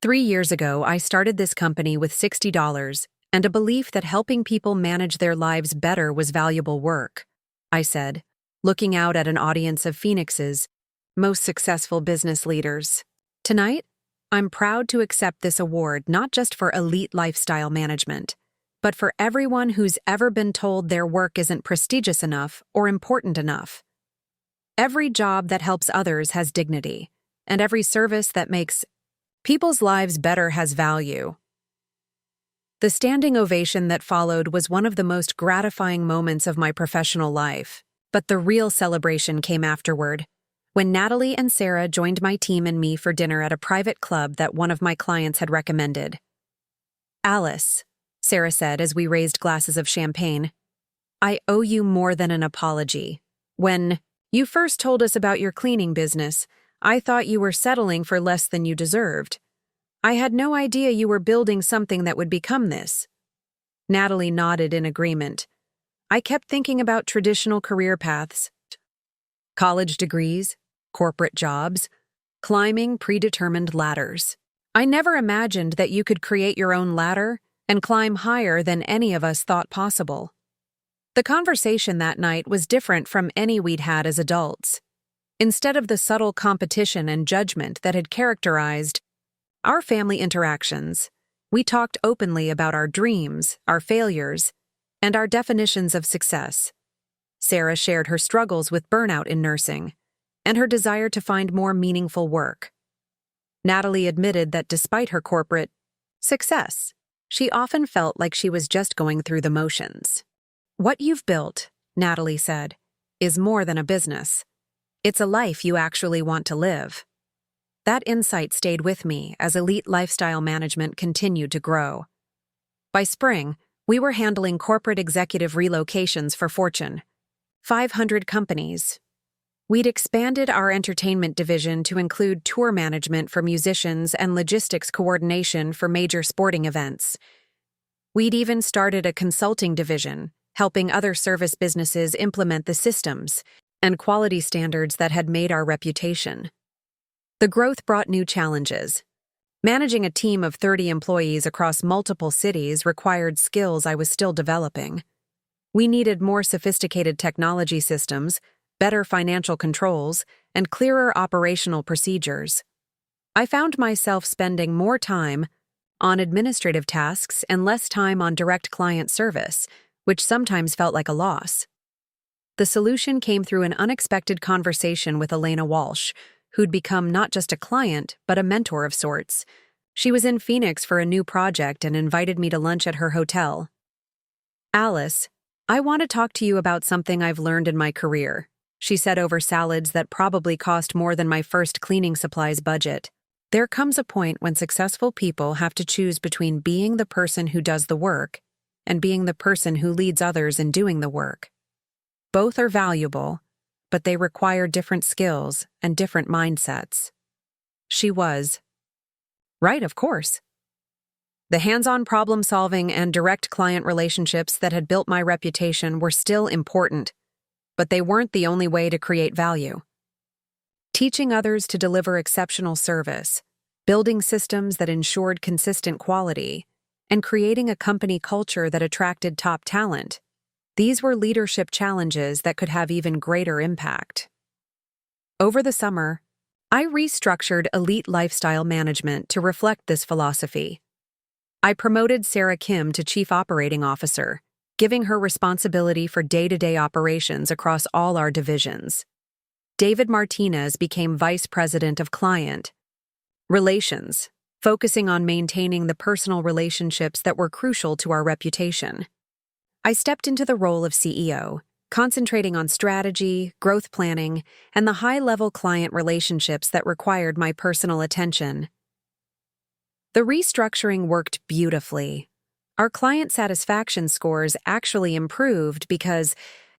[SPEAKER 1] 3 years ago, I started this company with $60 and a belief that helping people manage their lives better was valuable work, I said, looking out at an audience of Phoenix's most successful business leaders. Tonight, I'm proud to accept this award not just for elite lifestyle management, but for everyone who's ever been told their work isn't prestigious enough or important enough. Every job that helps others has dignity, and every service that makes people's lives better has value. The standing ovation that followed was one of the most gratifying moments of my professional life, but the real celebration came afterward, when Natalie and Sarah joined my team and me for dinner at a private club that one of my clients had recommended. "Alice," Sarah said as we raised glasses of champagne, "I owe you more than an apology. When you first told us about your cleaning business, I thought you were settling for less than you deserved. I had no idea you were building something that would become this." Natalie nodded in agreement. I kept thinking about traditional career paths, college degrees, corporate jobs, climbing predetermined ladders. I never imagined that you could create your own ladder and climb higher than any of us thought possible. The conversation that night was different from any we'd had as adults. Instead of the subtle competition and judgment that had characterized our family interactions, we talked openly about our dreams, our failures, and our definitions of success. Sarah shared her struggles with burnout in nursing and her desire to find more meaningful work. Natalie admitted that despite her corporate success, she often felt like she was just going through the motions. "What you've built," Natalie said, "is more than a business. It's a life you actually want to live." That insight stayed with me as elite lifestyle management continued to grow. By spring, we were handling corporate executive relocations for Fortune 500 companies. We'd expanded our entertainment division to include tour management for musicians and logistics coordination for major sporting events. We'd even started a consulting division, helping other service businesses implement the systems and quality standards that had made our reputation. The growth brought new challenges. Managing a team of 30 employees across multiple cities required skills I was still developing. We needed more sophisticated technology systems, better financial controls, and clearer operational procedures. I found myself spending more time on administrative tasks and less time on direct client service, which sometimes felt like a loss. The solution came through an unexpected conversation with Elena Walsh, who'd become not just a client, but a mentor of sorts. She was in Phoenix for a new project and invited me to lunch at her hotel. "Alice, I want to talk to you about something I've learned in my career," she said over salads that probably cost more than my first cleaning supplies budget. There comes a point when successful people have to choose between being the person who does the work and being the person who leads others in doing the work. Both are valuable, but they require different skills and different mindsets. She was right, of course. The hands-on problem-solving and direct client relationships that had built my reputation were still important, but they weren't the only way to create value. Teaching others to deliver exceptional service, building systems that ensured consistent quality, and creating a company culture that attracted top talent, these were leadership challenges that could have even greater impact. Over the summer, I restructured Elite Lifestyle Management to reflect this philosophy. I promoted Sarah Kim to Chief Operating Officer, giving her responsibility for day-to-day operations across all our divisions. David Martinez became Vice President of Client Relations, focusing on maintaining the personal relationships that were crucial to our reputation. I stepped into the role of CEO, concentrating on strategy, growth planning, and the high-level client relationships that required my personal attention. The restructuring worked beautifully. Our client satisfaction scores actually improved because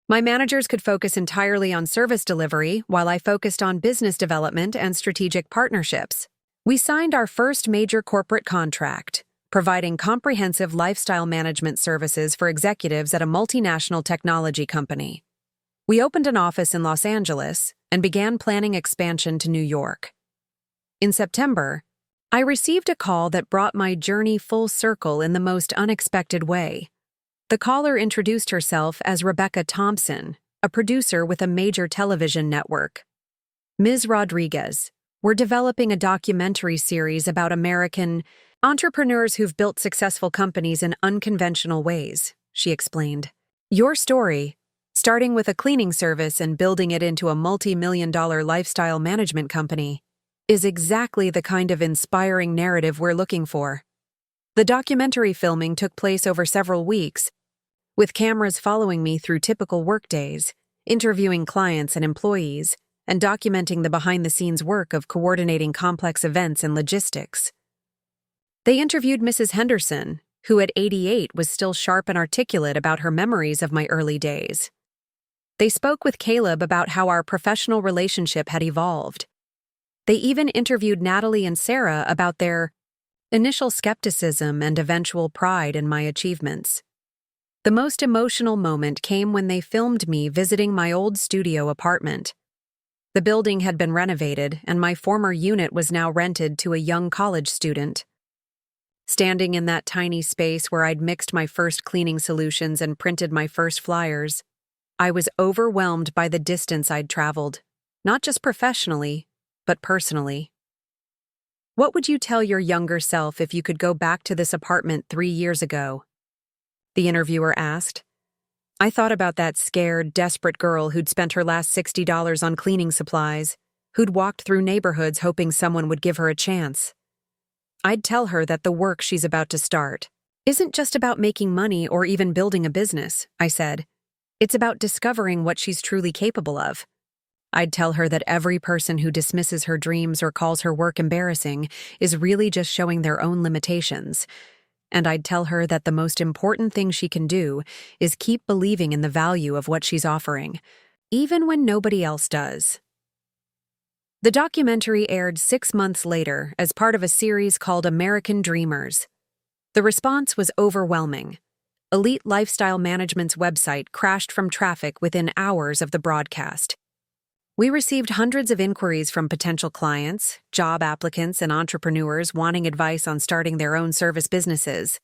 [SPEAKER 1] my managers could focus entirely on service delivery while I focused on business development and strategic partnerships. We signed our first major corporate contract, providing comprehensive lifestyle management services for executives at a multinational technology company. We opened an office in Los Angeles and began planning expansion to New York. In September, I received a call that brought my journey full circle in the most unexpected way. The caller introduced herself as Rebecca Thompson, a producer with a major television network. Ms. Rodriguez, we're developing a documentary series about American entrepreneurs who've built successful companies in unconventional ways, she explained. Your story, starting with a cleaning service and building it into a multi-million-dollar lifestyle management company, is exactly the kind of inspiring narrative we're looking for. The documentary filming took place over several weeks, with cameras following me through typical workdays, interviewing clients and employees, and documenting the behind-the-scenes work of coordinating complex events and logistics. They interviewed Mrs. Henderson, who at 88 was still sharp and articulate about her memories of my early days. They spoke with Caleb about how our professional relationship had evolved. They even interviewed Natalie and Sarah about their initial skepticism and eventual pride in my achievements. The most emotional moment came when they filmed me visiting my old studio apartment. The building had been renovated, and my former unit was now rented to a young college student. Standing in that tiny space where I'd mixed my first cleaning solutions and printed my first flyers, I was overwhelmed by the distance I'd traveled, not just professionally, but personally. What would you tell your younger self if you could go back to this apartment 3 years ago? The interviewer asked. I thought about that scared, desperate girl who'd spent her last $60 on cleaning supplies, who'd walked through neighborhoods hoping someone would give her a chance. I'd tell her that the work she's about to start isn't just about making money or even building a business, I said. It's about discovering what she's truly capable of. I'd tell her that every person who dismisses her dreams or calls her work embarrassing is really just showing their own limitations. And I'd tell her that the most important thing she can do is keep believing in the value of what she's offering, even when nobody else does. The documentary aired 6 months later as part of a series called American Dreamers. The response was overwhelming. Elite Lifestyle Management's website crashed from traffic within hours of the broadcast. We received hundreds of inquiries from potential clients, job applicants, and entrepreneurs wanting advice on starting their own service businesses.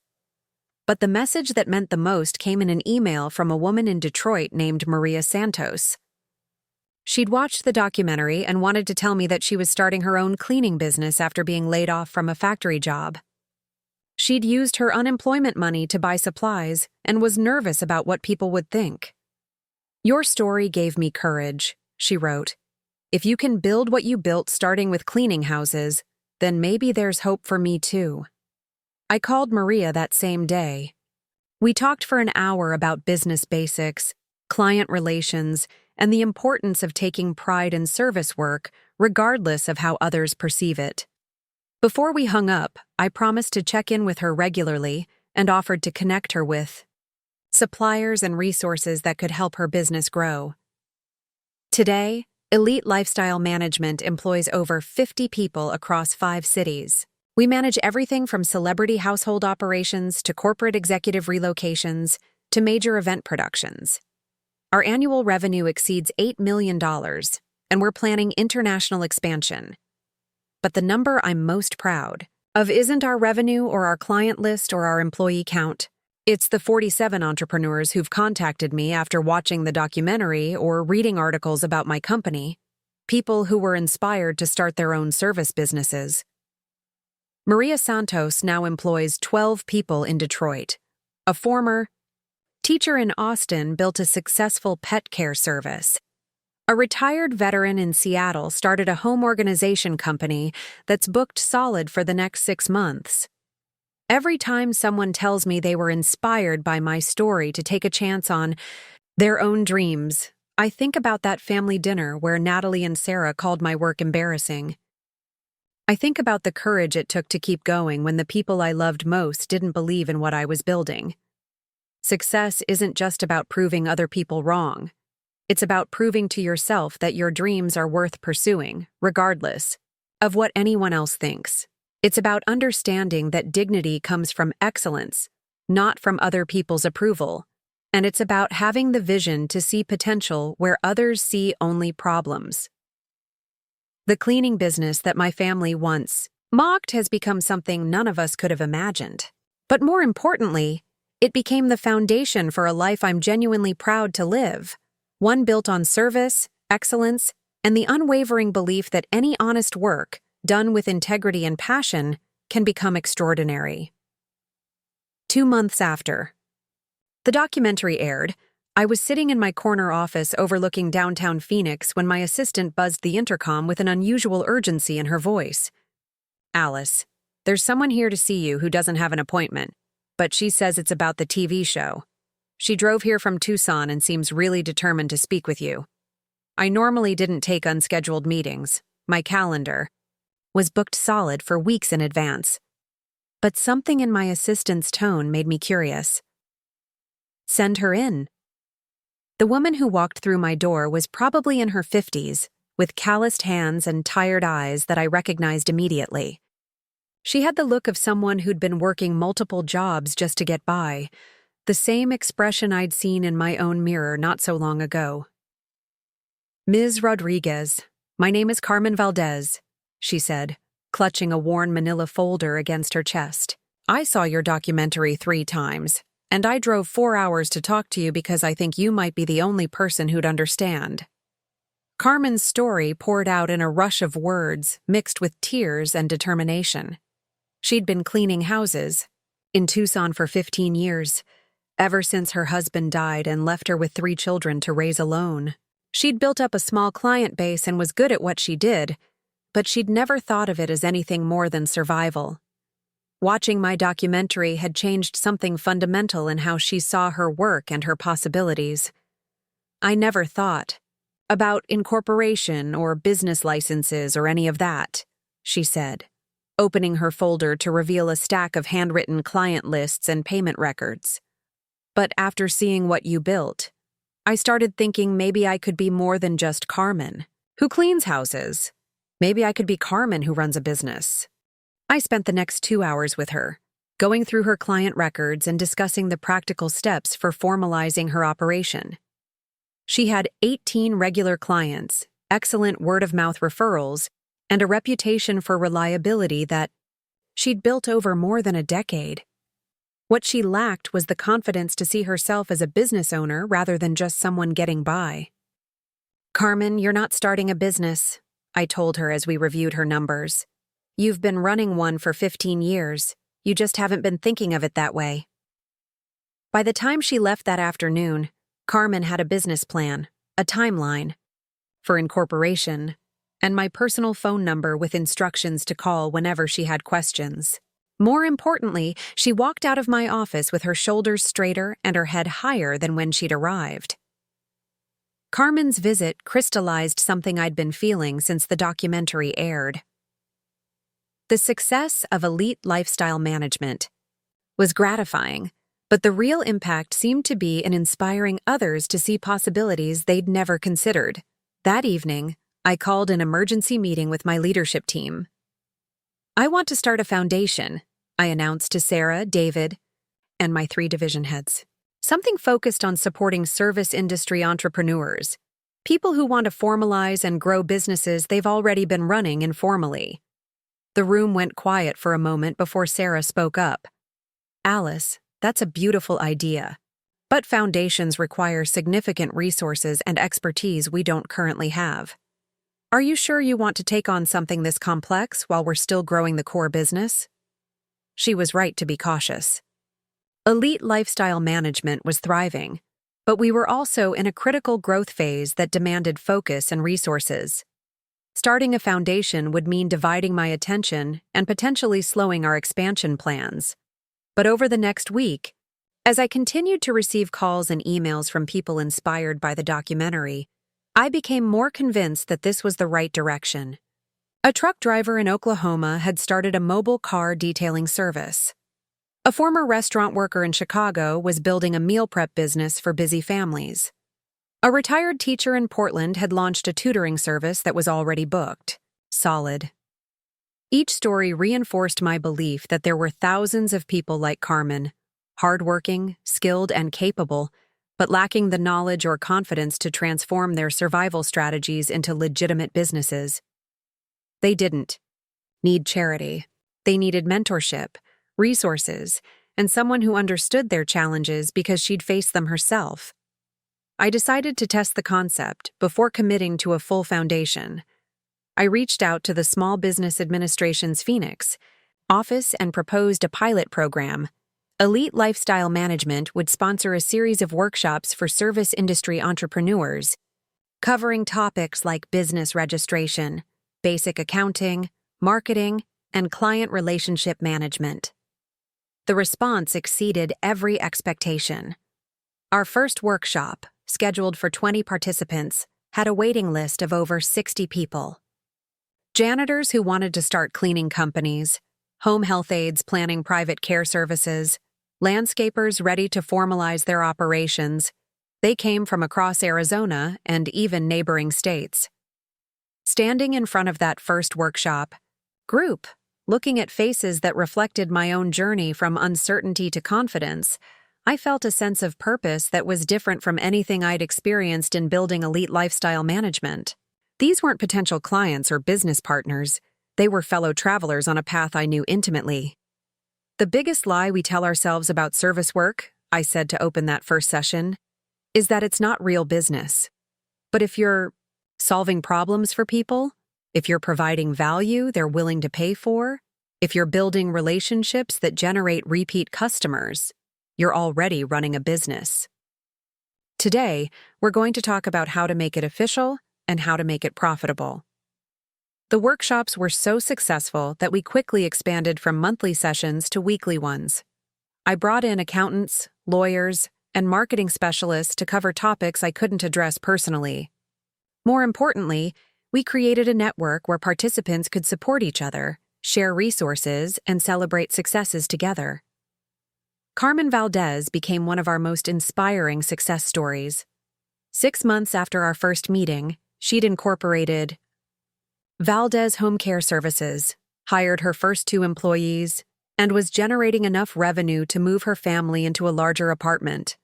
[SPEAKER 1] But the message that meant the most came in an email from a woman in Detroit named Maria Santos. She'd watched the documentary and wanted to tell me that she was starting her own cleaning business after being laid off from a factory job. She'd used her unemployment money to buy supplies and was nervous about what people would think. Your story gave me courage, she wrote. If you can build what you built starting with cleaning houses, then maybe there's hope for me too. I called Maria that same day. We talked for an hour about business basics, client relations, and the importance of taking pride in service work, regardless of how others perceive it. Before we hung up, I promised to check in with her regularly and offered to connect her with suppliers and resources that could help her business grow. Today, Elite Lifestyle Management employs over 50 people across 5 cities. We manage everything from celebrity household operations to corporate executive relocations to major event productions. Our annual revenue exceeds $8 million, and we're planning international expansion. But the number I'm most proud of isn't our revenue or our client list or our employee count. It's the 47 entrepreneurs who've contacted me after watching the documentary or reading articles about my company, people who were inspired to start their own service businesses. Maria Santos now employs 12 people in Detroit. A former teacher in Austin built a successful pet care service. A retired veteran in Seattle started a home organization company that's booked solid for the next 6 months. Every time someone tells me they were inspired by my story to take a chance on their own dreams, I think about that family dinner where Natalie and Sarah called my work embarrassing. I think about the courage it took to keep going when the people I loved most didn't believe in what I was building. Success isn't just about proving other people wrong. It's about proving to yourself that your dreams are worth pursuing, regardless of what anyone else thinks. It's about understanding that dignity comes from excellence, not from other people's approval. And it's about having the vision to see potential where others see only problems. The cleaning business that my family once mocked has become something none of us could have imagined. But more importantly, it became the foundation for a life I'm genuinely proud to live. One built on service, excellence, and the unwavering belief that any honest work, done with integrity and passion, can become extraordinary. 2 months after the documentary aired, I was sitting in my corner office overlooking downtown Phoenix when my assistant buzzed the intercom with an unusual urgency in her voice. "Alice, there's someone here to see you who doesn't have an appointment, but she says it's about the TV show. She drove here from Tucson and seems really determined to speak with you." I normally didn't take unscheduled meetings. My calendar was booked solid for weeks in advance. But something in my assistant's tone made me curious. "Send her in." The woman who walked through my door was probably in her 50s, with calloused hands and tired eyes that I recognized immediately. She had the look of someone who'd been working multiple jobs just to get by, the same expression I'd seen in my own mirror not so long ago. "Ms. Rodriguez, my name is Carmen Valdez," she said, clutching a worn manila folder against her chest. "I saw your documentary 3 times, and I drove 4 hours to talk to you because I think you might be the only person who'd understand." Carmen's story poured out in a rush of words mixed with tears and determination. She'd been cleaning houses in Tucson for 15 years, ever since her husband died and left her with 3 children to raise alone. She'd built up a small client base and was good at what she did, but she'd never thought of it as anything more than survival. Watching my documentary had changed something fundamental in how she saw her work and her possibilities. "I never thought about incorporation or business licenses or any of that," she said, opening her folder to reveal a stack of handwritten client lists and payment records. "But after seeing what you built, I started thinking maybe I could be more than just Carmen, who cleans houses. Maybe I could be Carmen who runs a business." I spent the next 2 hours with her, going through her client records and discussing the practical steps for formalizing her operation. She had 18 regular clients, excellent word-of-mouth referrals, and a reputation for reliability that she'd built over more than a decade. What she lacked was the confidence to see herself as a business owner rather than just someone getting by. "Carmen, you're not starting a business," I told her as we reviewed her numbers. "You've been running one for 15 years. You just haven't been thinking of it that way." By the time she left that afternoon, Carmen had a business plan, a timeline for incorporation, and my personal phone number with instructions to call whenever she had questions. More importantly, she walked out of my office with her shoulders straighter and her head higher than when she'd arrived. Carmen's visit crystallized something I'd been feeling since the documentary aired. The success of elite lifestyle management was gratifying, but the real impact seemed to be in inspiring others to see possibilities they'd never considered. That evening, I called an emergency meeting with my leadership team. "I want to start a foundation," I announced to Sarah, David, and my 3 division heads. "Something focused on supporting service industry entrepreneurs, people who want to formalize and grow businesses they've already been running informally." The room went quiet for a moment before Sarah spoke up. "Alice, that's a beautiful idea. But foundations require significant resources and expertise we don't currently have. Are you sure you want to take on something this complex while we're still growing the core business?" She was right to be cautious. Elite lifestyle management was thriving, but we were also in a critical growth phase that demanded focus and resources. Starting a foundation would mean dividing my attention and potentially slowing our expansion plans. But over the next week, as I continued to receive calls and emails from people inspired by the documentary, I became more convinced that this was the right direction. A truck driver in Oklahoma had started a mobile car detailing service. A former restaurant worker in Chicago was building a meal prep business for busy families. A retired teacher in Portland had launched a tutoring service that was already booked. Solid. Each story reinforced my belief that there were thousands of people like Carmen, hardworking, skilled, and capable, but lacking the knowledge or confidence to transform their survival strategies into legitimate businesses. They didn't need charity. They needed mentorship, resources, and someone who understood their challenges because she'd faced them herself. I decided to test the concept before committing to a full foundation. I reached out to the Small Business Administration's Phoenix office and proposed a pilot program. Elite Lifestyle Management would sponsor a series of workshops for service industry entrepreneurs, covering topics like business registration, basic accounting, marketing, and client relationship management. The response exceeded every expectation. Our first workshop, scheduled for 20 participants, had a waiting list of over 60 people. Janitors who wanted to start cleaning companies, home health aides planning private care services, landscapers ready to formalize their operations. They came from across Arizona and even neighboring states. Standing in front of that first workshop group, looking at faces that reflected my own journey from uncertainty to confidence, I felt a sense of purpose that was different from anything I'd experienced in building elite lifestyle management. These weren't potential clients or business partners. They were fellow travelers on a path I knew intimately. "The biggest lie we tell ourselves about service work," I said to open that first session, "is that it's not real business. But if you're solving problems for people, if you're providing value they're willing to pay for, if you're building relationships that generate repeat customers, you're already running a business." Today, we're going to talk about how to make it official and how to make it profitable. The workshops were so successful that we quickly expanded from monthly sessions to weekly ones. I brought in accountants, lawyers, and marketing specialists to cover topics I couldn't address personally. More importantly, we created a network where participants could support each other, share resources, and celebrate successes together. Carmen Valdez became one of our most inspiring success stories. 6 months after our first meeting, she'd incorporated Valdez Home Care Services, hired her first 2 employees, and was generating enough revenue to move her family into a larger apartment.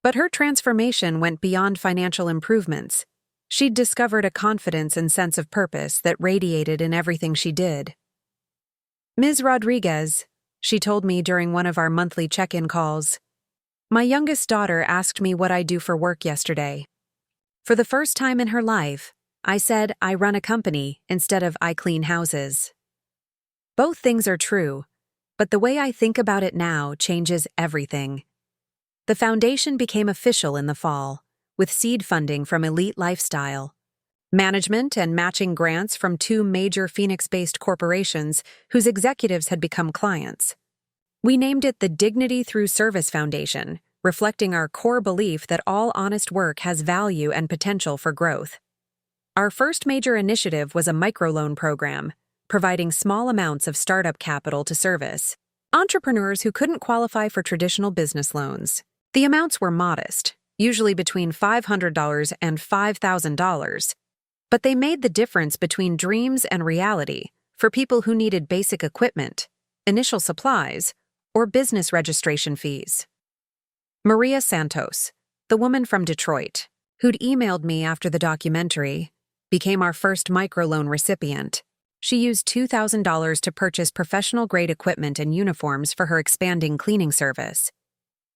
[SPEAKER 1] But her transformation went beyond financial improvements. She'd discovered a confidence and sense of purpose that radiated in everything she did. "Ms. Rodriguez," she told me during one of our monthly check-in calls, "my youngest daughter asked me what I do for work yesterday. For the first time in her life, I said I run a company instead of I clean houses." Both things are true, but the way I think about it now changes everything. The foundation became official in the fall, with seed funding from Elite Lifestyle, management and matching grants from 2 major Phoenix-based corporations whose executives had become clients. We named it the Dignity Through Service Foundation, reflecting our core belief that all honest work has value and potential for growth. Our first major initiative was a microloan program, providing small amounts of startup capital to service entrepreneurs who couldn't qualify for traditional business loans. The amounts were modest, usually between $500 and $5,000, but they made the difference between dreams and reality for people who needed basic equipment, initial supplies, or business registration fees. Maria Santos, the woman from Detroit, who'd emailed me after the documentary, became our first microloan recipient. She used $2,000 to purchase professional-grade equipment and uniforms for her expanding cleaning service.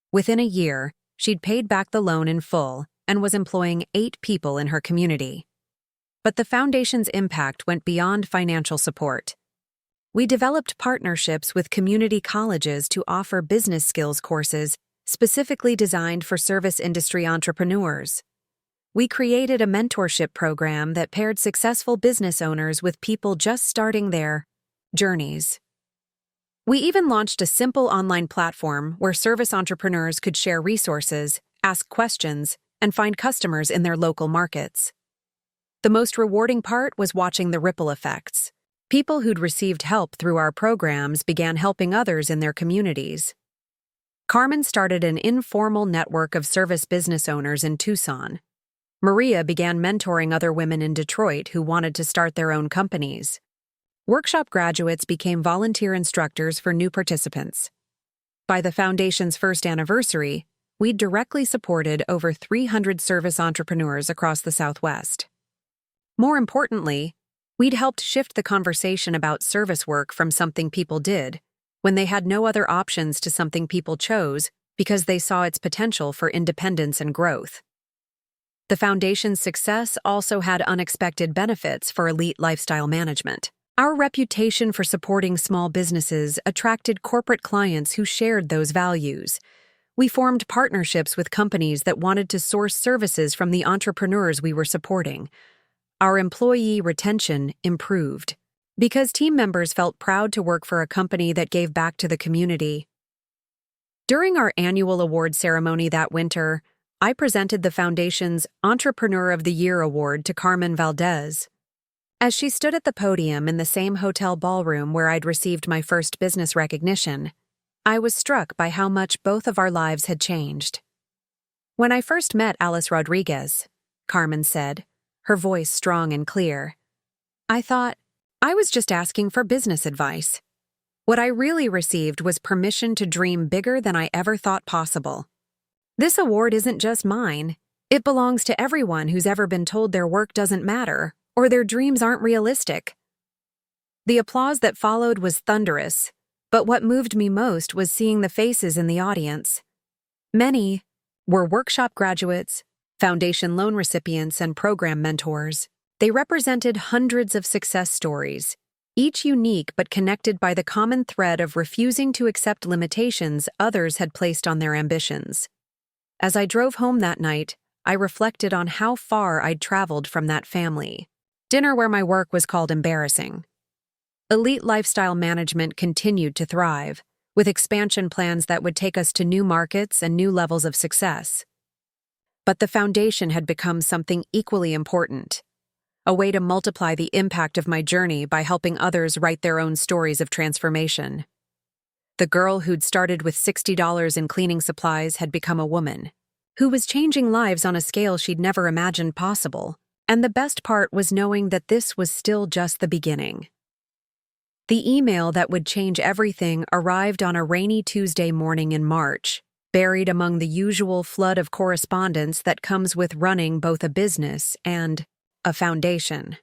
[SPEAKER 1] Within a year, she'd paid back the loan in full and was employing 8 people in her community. But the foundation's impact went beyond financial support. We developed partnerships with community colleges to offer business skills courses specifically designed for service industry entrepreneurs. We created a mentorship program that paired successful business owners with people just starting their journeys. We even launched a simple online platform where service entrepreneurs could share resources, ask questions, and find customers in their local markets. The most rewarding part was watching the ripple effects. People who'd received help through our programs began helping others in their communities. Carmen started an informal network of service business owners in Tucson. Maria began mentoring other women in Detroit who wanted to start their own companies. Workshop graduates became volunteer instructors for new participants. By the Foundation's first anniversary, we'd directly supported over 300 service entrepreneurs across the Southwest. More importantly, we'd helped shift the conversation about service work from something people did, when they had no other options, to something people chose because they saw its potential for independence and growth. The Foundation's success also had unexpected benefits for elite lifestyle management. Our reputation for supporting small businesses attracted corporate clients who shared those values. We formed partnerships with companies that wanted to source services from the entrepreneurs we were supporting. Our employee retention improved because team members felt proud to work for a company that gave back to the community. During our annual award ceremony that winter, I presented the Foundation's Entrepreneur of the Year award to Carmen Valdez. As she stood at the podium in the same hotel ballroom where I'd received my first business recognition, I was struck by how much both of our lives had changed. When I first met Alice Rodriguez, Carmen said, her voice strong and clear, I thought, I was just asking for business advice. What I really received was permission to dream bigger than I ever thought possible. This award isn't just mine. It belongs to everyone who's ever been told their work doesn't matter or their dreams aren't realistic. The applause that followed was thunderous, but what moved me most was seeing the faces in the audience. Many were workshop graduates, Foundation loan recipients, and program mentors. They represented hundreds of success stories, each unique but connected by the common thread of refusing to accept limitations others had placed on their ambitions. As I drove home that night, I reflected on how far I'd traveled from that family. Dinner where my work was called embarrassing. Elite lifestyle management continued to thrive, with expansion plans that would take us to new markets and new levels of success. But the Foundation had become something equally important, a way to multiply the impact of my journey by helping others write their own stories of transformation. The girl who'd started with $60 in cleaning supplies had become a woman, who was changing lives on a scale she'd never imagined possible, and the best part was knowing that this was still just the beginning. The email that would change everything arrived on a rainy Tuesday morning in March, buried among the usual flood of correspondence that comes with running both a business and a foundation.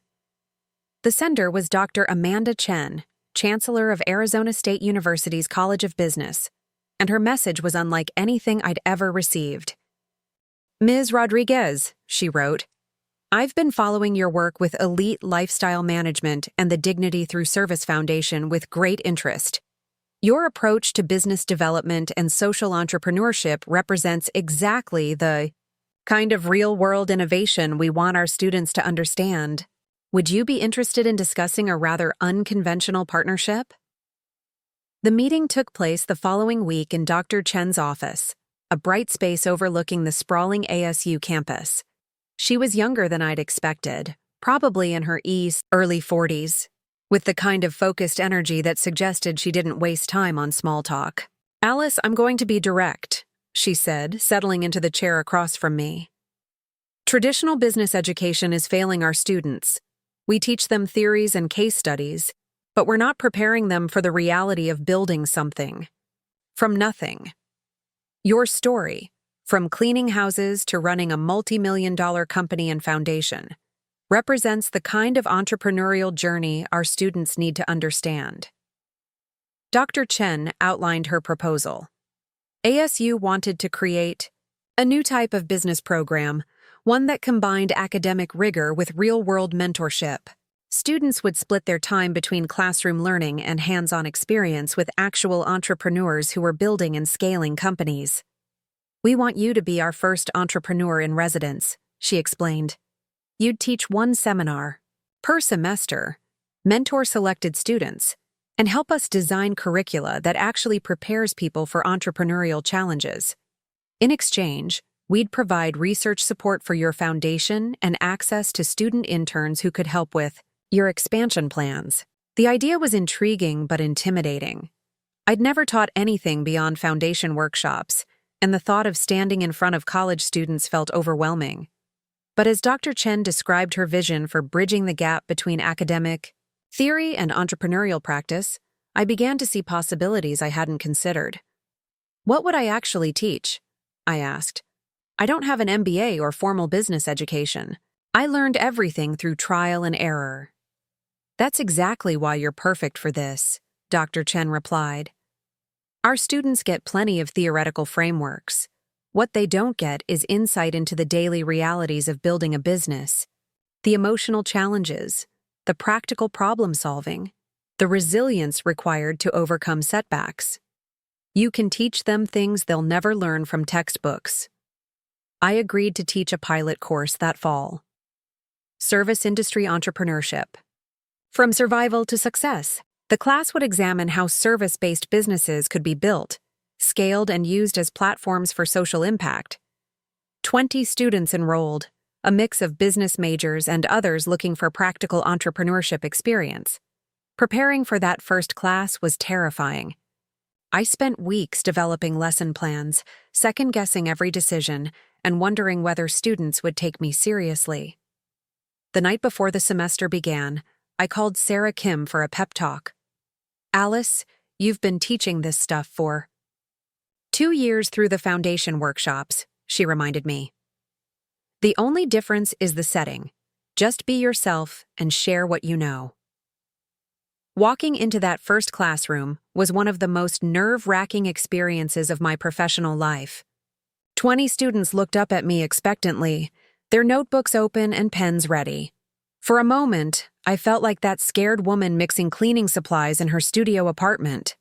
[SPEAKER 1] The sender was Dr. Amanda Chen, Chancellor of Arizona State University's College of Business, and her message was unlike anything I'd ever received. Ms. Rodriguez, she wrote, I've been following your work with Elite Lifestyle Management and the Dignity Through Service Foundation with great interest. Your approach to business development and social entrepreneurship represents exactly the kind of real-world innovation we want our students to understand. Would you be interested in discussing a rather unconventional partnership? The meeting took place the following week in Dr. Chen's office, a bright space overlooking the sprawling ASU campus. She was younger than I'd expected, probably in her early 40s, with the kind of focused energy that suggested she didn't waste time on small talk. "Alice, I'm going to be direct," she said, settling into the chair across from me. "Traditional business education is failing our students. We teach them theories and case studies, but we're not preparing them for the reality of building something. From nothing. Your story, from cleaning houses to running a multi-million-dollar company and foundation, represents the kind of entrepreneurial journey our students need to understand." Dr. Chen outlined her proposal. ASU wanted to create a new type of business program, one that combined academic rigor with real-world mentorship. Students would split their time between classroom learning and hands-on experience with actual entrepreneurs who were building and scaling companies. "We want you to be our first entrepreneur in residence," she explained. "You'd teach one seminar per semester, mentor selected students, and help us design curricula that actually prepares people for entrepreneurial challenges. In exchange, we'd provide research support for your foundation and access to student interns who could help with your expansion plans." The idea was intriguing but intimidating. I'd never taught anything beyond foundation workshops, and the thought of standing in front of college students felt overwhelming. But as Dr. Chen described her vision for bridging the gap between academic theory and entrepreneurial practice, I began to see possibilities I hadn't considered. "What would I actually teach?" I asked. "I don't have an MBA or formal business education. I learned everything through trial and error." "That's exactly why you're perfect for this," Dr. Chen replied. "Our students get plenty of theoretical frameworks. What they don't get is insight into the daily realities of building a business, the emotional challenges, the practical problem-solving, the resilience required to overcome setbacks. You can teach them things they'll never learn from textbooks." I agreed to teach a pilot course that fall. Service Industry Entrepreneurship. From survival to success, the class would examine how service-based businesses could be built, scaled, and used as platforms for social impact. 20 students enrolled, a mix of business majors and others looking for practical entrepreneurship experience. Preparing for that first class was terrifying. I spent weeks developing lesson plans, second-guessing every decision, and wondering whether students would take me seriously. The night before the semester began, I called Sarah Kim for a pep talk. "Alice, you've been teaching this stuff for 2 years through the foundation workshops," she reminded me. "The only difference is the setting. Just be yourself and share what you know." Walking into that first classroom was one of the most nerve-wracking experiences of my professional life. 20 students looked up at me expectantly, their notebooks open and pens ready. For a moment, I felt like that scared woman mixing cleaning supplies in her studio apartment.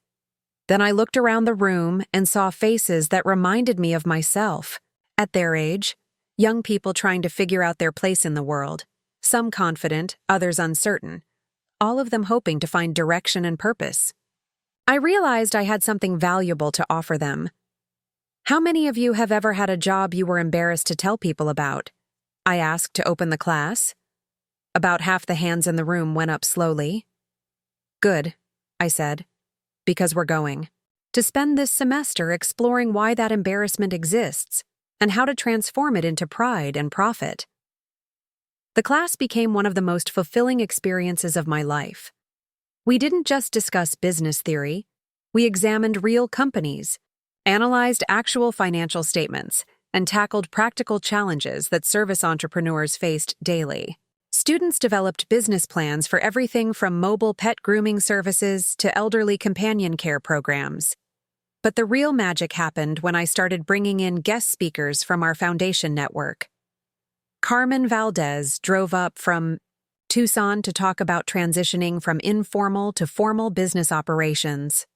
[SPEAKER 1] Then I looked around the room and saw faces that reminded me of myself. At their age, young people trying to figure out their place in the world, some confident, others uncertain, all of them hoping to find direction and purpose. I realized I had something valuable to offer them. "How many of you have ever had a job you were embarrassed to tell people about?" I asked to open the class. About half the hands in the room went up slowly. "Good," I said, "because we're going to spend this semester exploring why that embarrassment exists and how to transform it into pride and profit." The class became one of the most fulfilling experiences of my life. We didn't just discuss business theory, we examined real companies, analyzed actual financial statements, and tackled practical challenges that service entrepreneurs faced daily. Students developed business plans for everything from mobile pet grooming services to elderly companion care programs. But the real magic happened when I started bringing in guest speakers from our foundation network. Carmen Valdez drove up from Tucson to talk about transitioning from informal to formal business operations.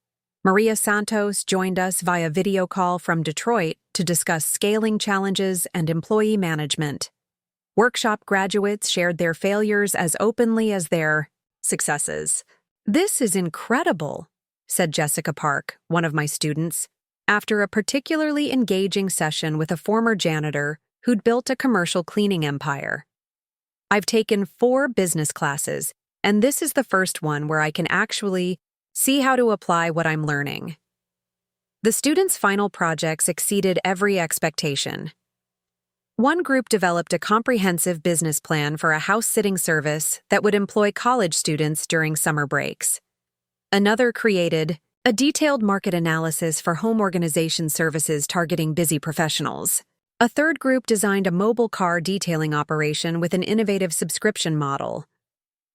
[SPEAKER 1] Maria Santos joined us via video call from Detroit to discuss scaling challenges and employee management. Workshop graduates shared their failures as openly as their successes. "This is incredible," said Jessica Park, one of my students. after a particularly engaging session with a former janitor who'd built a commercial cleaning empire. I've taken 4 business classes, and this is the first one where I can actually see how to apply what I'm learning. The students' final projects exceeded every expectation. One group developed a comprehensive business plan for a house-sitting service that would employ college students during summer breaks. Another created a detailed market analysis for home organization services targeting busy professionals. A third group designed a mobile car detailing operation with an innovative subscription model.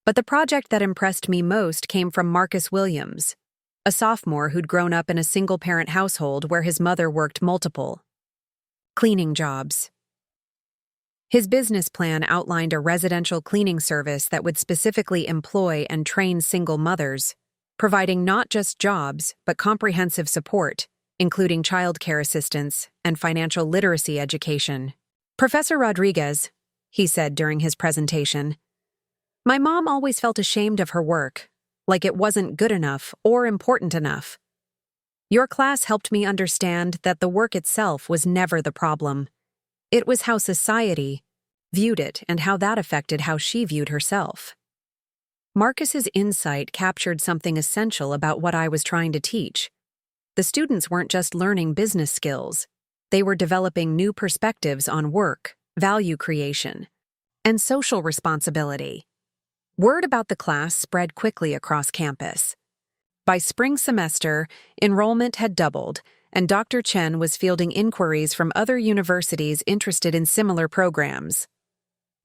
[SPEAKER 1] But the project that impressed me most came from Marcus Williams, a sophomore who'd grown up in a single-parent household where his mother worked multiple cleaning jobs. His business plan outlined a residential cleaning service that would specifically employ and train single mothers, providing not just jobs but comprehensive support, including childcare assistance and financial literacy education. "Professor Rodriguez," he said during his presentation, "my mom always felt ashamed of her work, like it wasn't good enough or important enough. Your class helped me understand that the work itself was never the problem. It was how society viewed it and how that affected how she viewed herself." Marcus's insight captured something essential about what I was trying to teach. The students weren't just learning business skills, they were developing new perspectives on work, value creation, and social responsibility. Word about the class spread quickly across campus. By spring semester, enrollment had doubled, and Dr. Chen was fielding inquiries from other universities interested in similar programs.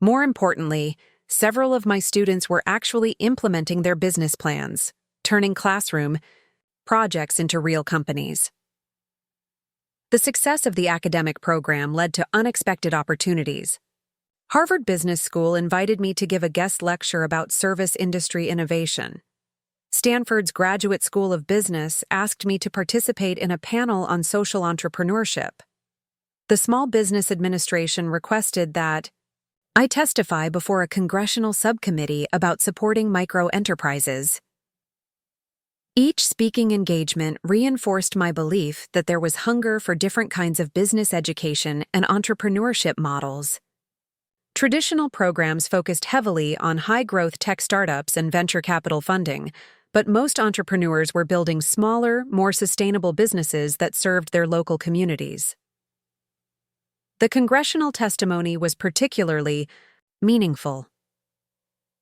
[SPEAKER 1] More importantly, several of my students were actually implementing their business plans, turning classroom projects into real companies. The success of the academic program led to unexpected opportunities. Harvard Business School invited me to give a guest lecture about service industry innovation. Stanford's Graduate School of Business asked me to participate in a panel on social entrepreneurship. The Small Business Administration requested that I testify before a congressional subcommittee about supporting micro-enterprises. Each speaking engagement reinforced my belief that there was hunger for different kinds of business education and entrepreneurship models. Traditional programs focused heavily on high-growth tech startups and venture capital funding, but most entrepreneurs were building smaller, more sustainable businesses that served their local communities. The congressional testimony was particularly meaningful.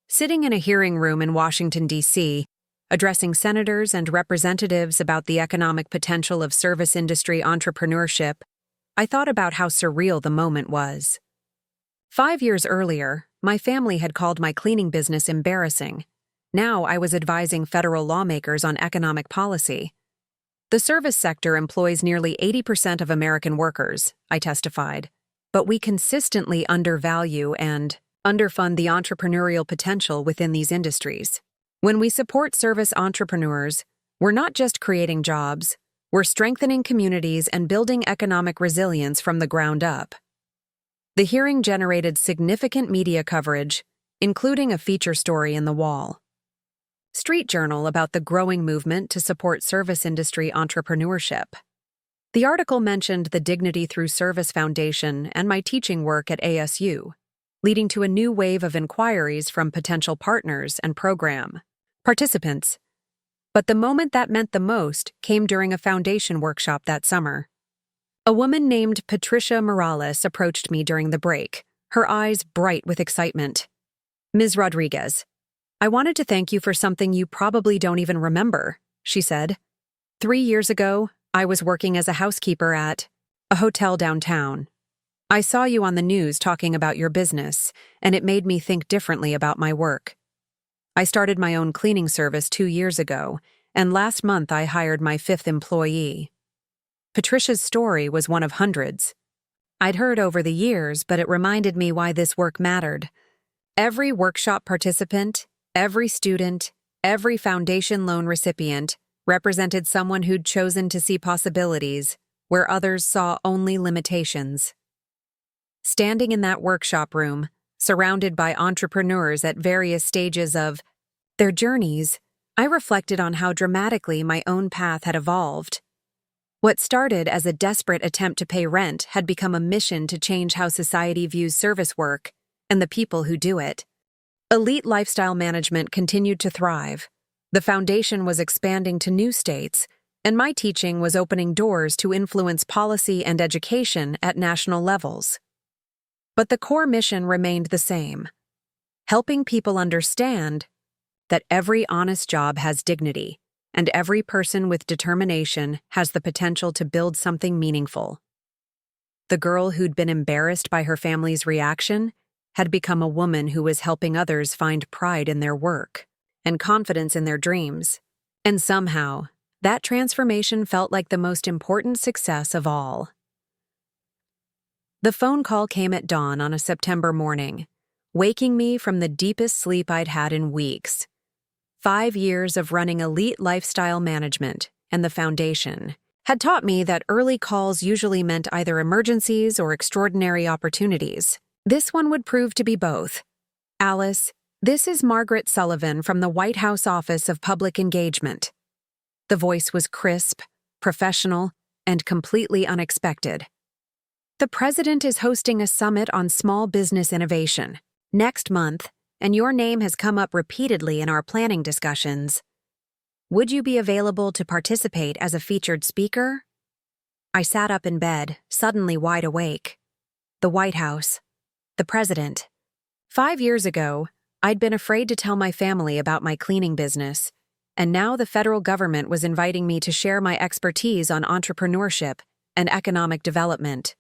[SPEAKER 1] Sitting in a hearing room in Washington, D.C., addressing senators and representatives about the economic potential of service industry entrepreneurship, I thought about how surreal the moment was. 5 years earlier, my family had called my cleaning business embarrassing. Now I was advising federal lawmakers on economic policy. The service sector employs nearly 80% of American workers, I testified, but we consistently undervalue and underfund the entrepreneurial potential within these industries. When we support service entrepreneurs, we're not just creating jobs, we're strengthening communities and building economic resilience from the ground up. The hearing generated significant media coverage, including a feature story in The Wall Street Journal about the growing movement to support service industry entrepreneurship. The article mentioned the Dignity Through Service Foundation and my teaching work at ASU, leading to a new wave of inquiries from potential partners and program participants. But the moment that meant the most came during a foundation workshop that summer. A woman named Patricia Morales approached me during the break, her eyes bright with excitement. "Ms. Rodriguez, I wanted to thank you for something you probably don't even remember," she said. 3 years ago, I was working as a housekeeper at a hotel downtown. I saw you on the news talking about your business, and it made me think differently about my work. I started my own cleaning service 2 years ago, and last month I hired my 5th employee. Patricia's story was one of hundreds. I'd heard over the years, but it reminded me why this work mattered. Every workshop participant, every student, every foundation loan recipient represented someone who'd chosen to see possibilities where others saw only limitations. Standing in that workshop room, surrounded by entrepreneurs at various stages of their journeys, I reflected on how dramatically my own path had evolved. What started as a desperate attempt to pay rent had become a mission to change how society views service work and the people who do it. Elite lifestyle management continued to thrive. The foundation was expanding to new states, and my teaching was opening doors to influence policy and education at national levels. But the core mission remained the same: helping people understand that every honest job has dignity, and every person with determination has the potential to build something meaningful. The girl who'd been embarrassed by her family's reaction had become a woman who was helping others find pride in their work and confidence in their dreams. And somehow, that transformation felt like the most important success of all. The phone call came at dawn on a September morning, waking me from the deepest sleep I'd had in weeks. 5 years of running elite lifestyle management and the foundation had taught me that early calls usually meant either emergencies or extraordinary opportunities. This one would prove to be both. "Alice, this is Margaret Sullivan from the White House Office of Public Engagement." The voice was crisp, professional, and completely unexpected. "The president is hosting a summit on small business innovation next month, and your name has come up repeatedly in our planning discussions. Would you be available to participate as a featured speaker?" I sat up in bed, suddenly wide awake. The White House. The president. 5 years ago, I'd been afraid to tell my family about my cleaning business, and now the federal government was inviting me to share my expertise on entrepreneurship and economic development.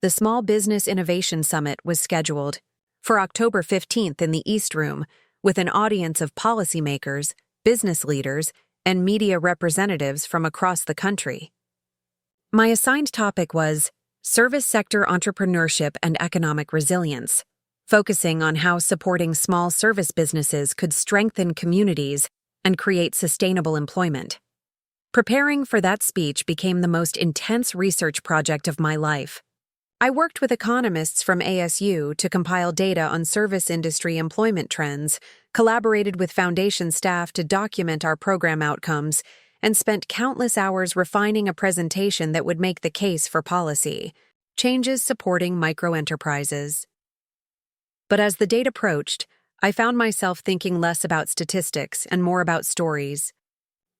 [SPEAKER 1] The Small Business Innovation Summit was scheduled for October 15th in the East Room, with an audience of policymakers, business leaders, and media representatives from across the country. My assigned topic was Service Sector Entrepreneurship and Economic Resilience, focusing on how supporting small service businesses could strengthen communities and create sustainable employment. Preparing for that speech became the most intense research project of my life. I worked with economists from ASU to compile data on service industry employment trends, collaborated with foundation staff to document our program outcomes, and spent countless hours refining a presentation that would make the case for policy changes supporting microenterprises. But as the date approached, I found myself thinking less about statistics and more about stories.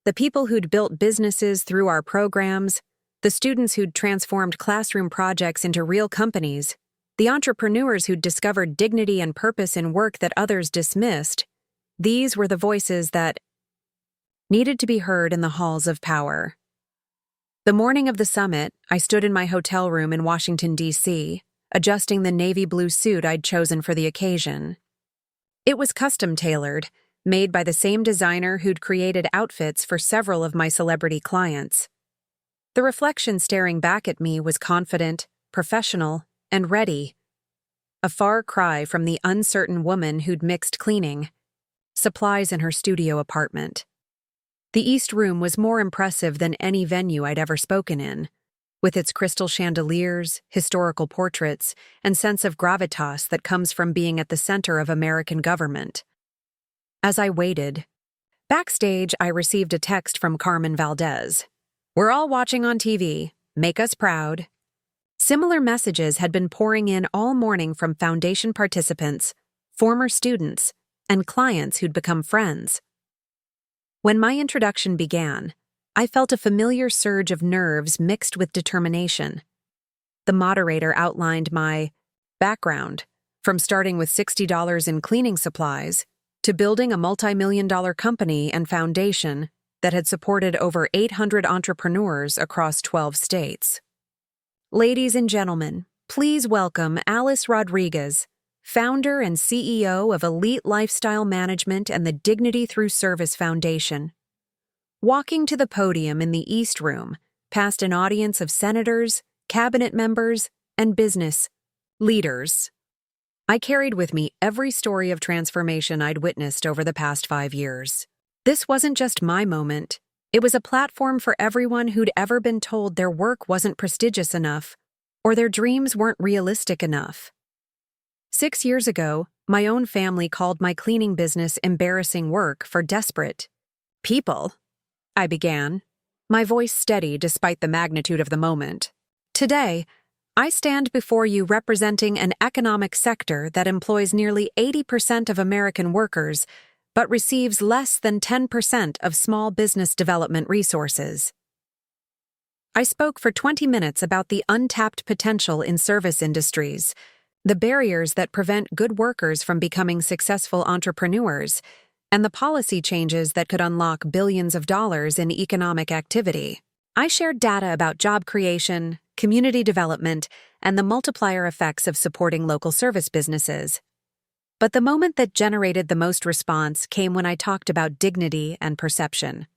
[SPEAKER 1] The people who'd built businesses through our programs, the students who'd transformed classroom projects into real companies, the entrepreneurs who'd discovered dignity and purpose in work that others dismissed, these were the voices that needed to be heard in the halls of power. The morning of the summit, I stood in my hotel room in Washington, D.C., adjusting the navy blue suit I'd chosen for the occasion. It was custom-tailored, made by the same designer who'd created outfits for several of my celebrity clients. The reflection staring back at me was confident, professional, and ready. A far cry from the uncertain woman who'd mixed cleaning supplies in her studio apartment. The East Room was more impressive than any venue I'd ever spoken in, with its crystal chandeliers, historical portraits, and sense of gravitas that comes from being at the center of American government. As I waited, backstage I received a text from Carmen Valdez. "We're all watching on TV. Make us proud." Similar messages had been pouring in all morning from foundation participants, former students, and clients who'd become friends. When my introduction began, I felt a familiar surge of nerves mixed with determination. The moderator outlined my background, from starting with $60 in cleaning supplies to building a multi-million-dollar company and foundation that had supported over 800 entrepreneurs across 12 states. Ladies and gentlemen, please welcome Alice Rodriguez, founder and CEO of Elite Lifestyle Management and the Dignity Through Service Foundation. Walking to the podium in the East Room, past an audience of senators, cabinet members, and business leaders, I carried with me every story of transformation I'd witnessed over the past 5 years. This wasn't just my moment. It was a platform for everyone who'd ever been told their work wasn't prestigious enough or their dreams weren't realistic enough. 6 years ago, my own family called my cleaning business embarrassing work for desperate people. I began, my voice steady despite the magnitude of the moment. Today, I stand before you representing an economic sector that employs nearly 80% of American workers, but receives less than 10% of small business development resources. I spoke for 20 minutes about the untapped potential in service industries, the barriers that prevent good workers from becoming successful entrepreneurs, and the policy changes that could unlock billions of dollars in economic activity. I shared data about job creation, community development, and the multiplier effects of supporting local service businesses. But the moment that generated the most response came when I talked about dignity and perception.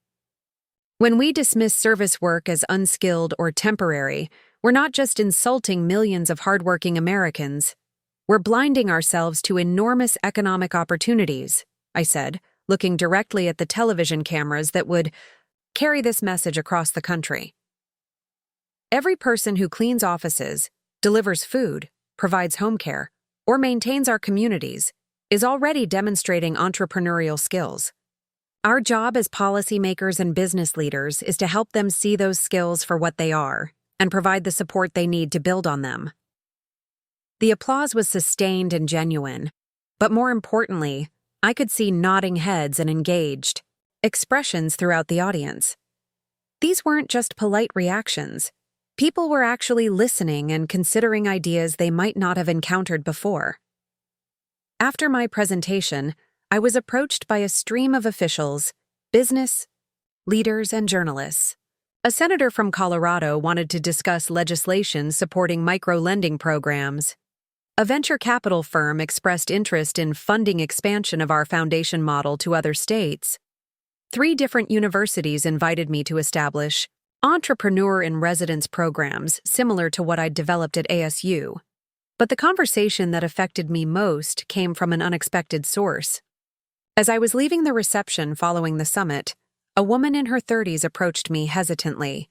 [SPEAKER 1] When we dismiss service work as unskilled or temporary, we're not just insulting millions of hardworking Americans, we're blinding ourselves to enormous economic opportunities, I said, looking directly at the television cameras that would carry this message across the country. Every person who cleans offices, delivers food, provides home care, or maintains our communities is already demonstrating entrepreneurial skills. Our job as policymakers and business leaders is to help them see those skills for what they are and provide the support they need to build on them. The applause was sustained and genuine, but more importantly, I could see nodding heads and engaged expressions throughout the audience. These weren't just polite reactions. People were actually listening and considering ideas they might not have encountered before. After my presentation, I was approached by a stream of officials, business leaders, and journalists. A senator from Colorado wanted to discuss legislation supporting micro-lending programs. A venture capital firm expressed interest in funding expansion of our foundation model to other states. 3 different universities invited me to establish entrepreneur in residence programs similar to what I'd developed at ASU. But the conversation that affected me most came from an unexpected source. As I was leaving the reception following the summit, a woman in her 30s approached me hesitantly.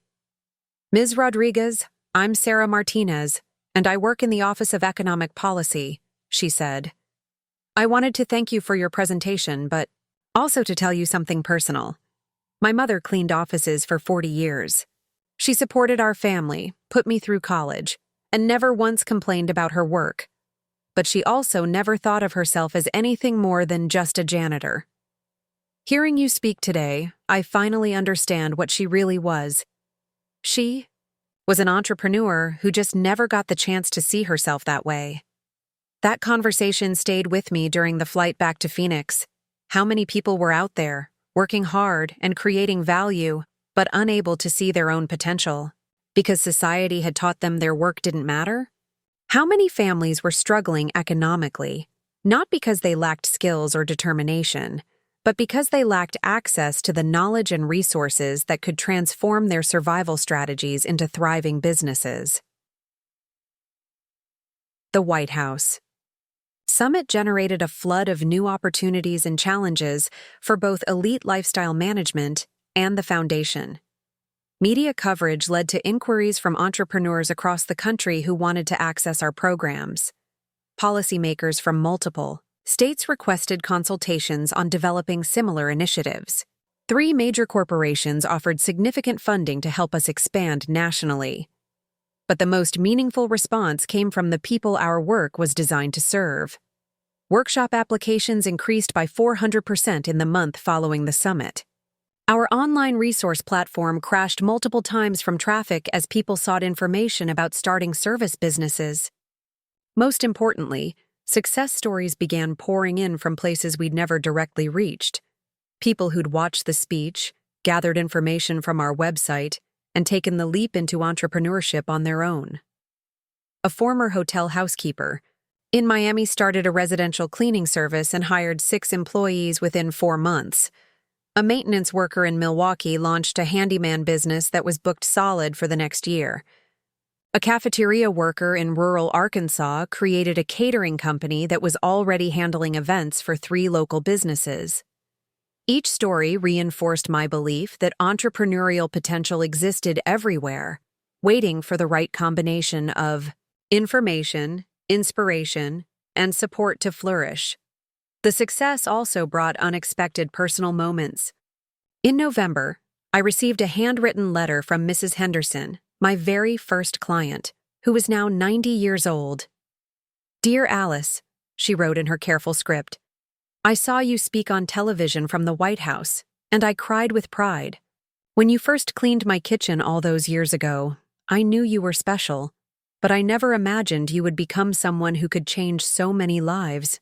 [SPEAKER 1] "Ms. Rodriguez, I'm Sarah Martinez, and I work in the Office of Economic Policy," she said. "I wanted to thank you for your presentation, but also to tell you something personal. My mother cleaned offices for 40 years. She supported our family, put me through college, and never once complained about her work. But she also never thought of herself as anything more than just a janitor. Hearing you speak today, I finally understand what she really was. She was an entrepreneur who just never got the chance to see herself that way." That conversation stayed with me during the flight back to Phoenix. How many people were out there, working hard and creating value, but unable to see their own potential, because society had taught them their work didn't matter? How many families were struggling economically, not because they lacked skills or determination, but because they lacked access to the knowledge and resources that could transform their survival strategies into thriving businesses? The White House. Summit generated a flood of new opportunities and challenges for both elite lifestyle management and the foundation. Media coverage led to inquiries from entrepreneurs across the country who wanted to access our programs. Policymakers from multiple states requested consultations on developing similar initiatives. 3 major corporations offered significant funding to help us expand nationally. But the most meaningful response came from the people our work was designed to serve. Workshop applications increased by 400% in the month following the summit. Our online resource platform crashed multiple times from traffic as people sought information about starting service businesses. Most importantly, success stories began pouring in from places we'd never directly reached. People who'd watched the speech, gathered information from our website, and taken the leap into entrepreneurship on their own. A former hotel housekeeper in Miami started a residential cleaning service and hired 6 employees within 4 months. A maintenance worker in Milwaukee launched a handyman business that was booked solid for the next year. A cafeteria worker in rural Arkansas created a catering company that was already handling events for 3 local businesses. Each story reinforced my belief that entrepreneurial potential existed everywhere, waiting for the right combination of information, inspiration, and support to flourish. The success also brought unexpected personal moments. In November, I received a handwritten letter from Mrs. Henderson, my very first client, who is now 90 years old. "Dear Alice," she wrote in her careful script, "I saw you speak on television from the White House, and I cried with pride. When you first cleaned my kitchen all those years ago, I knew you were special, but I never imagined you would become someone who could change so many lives.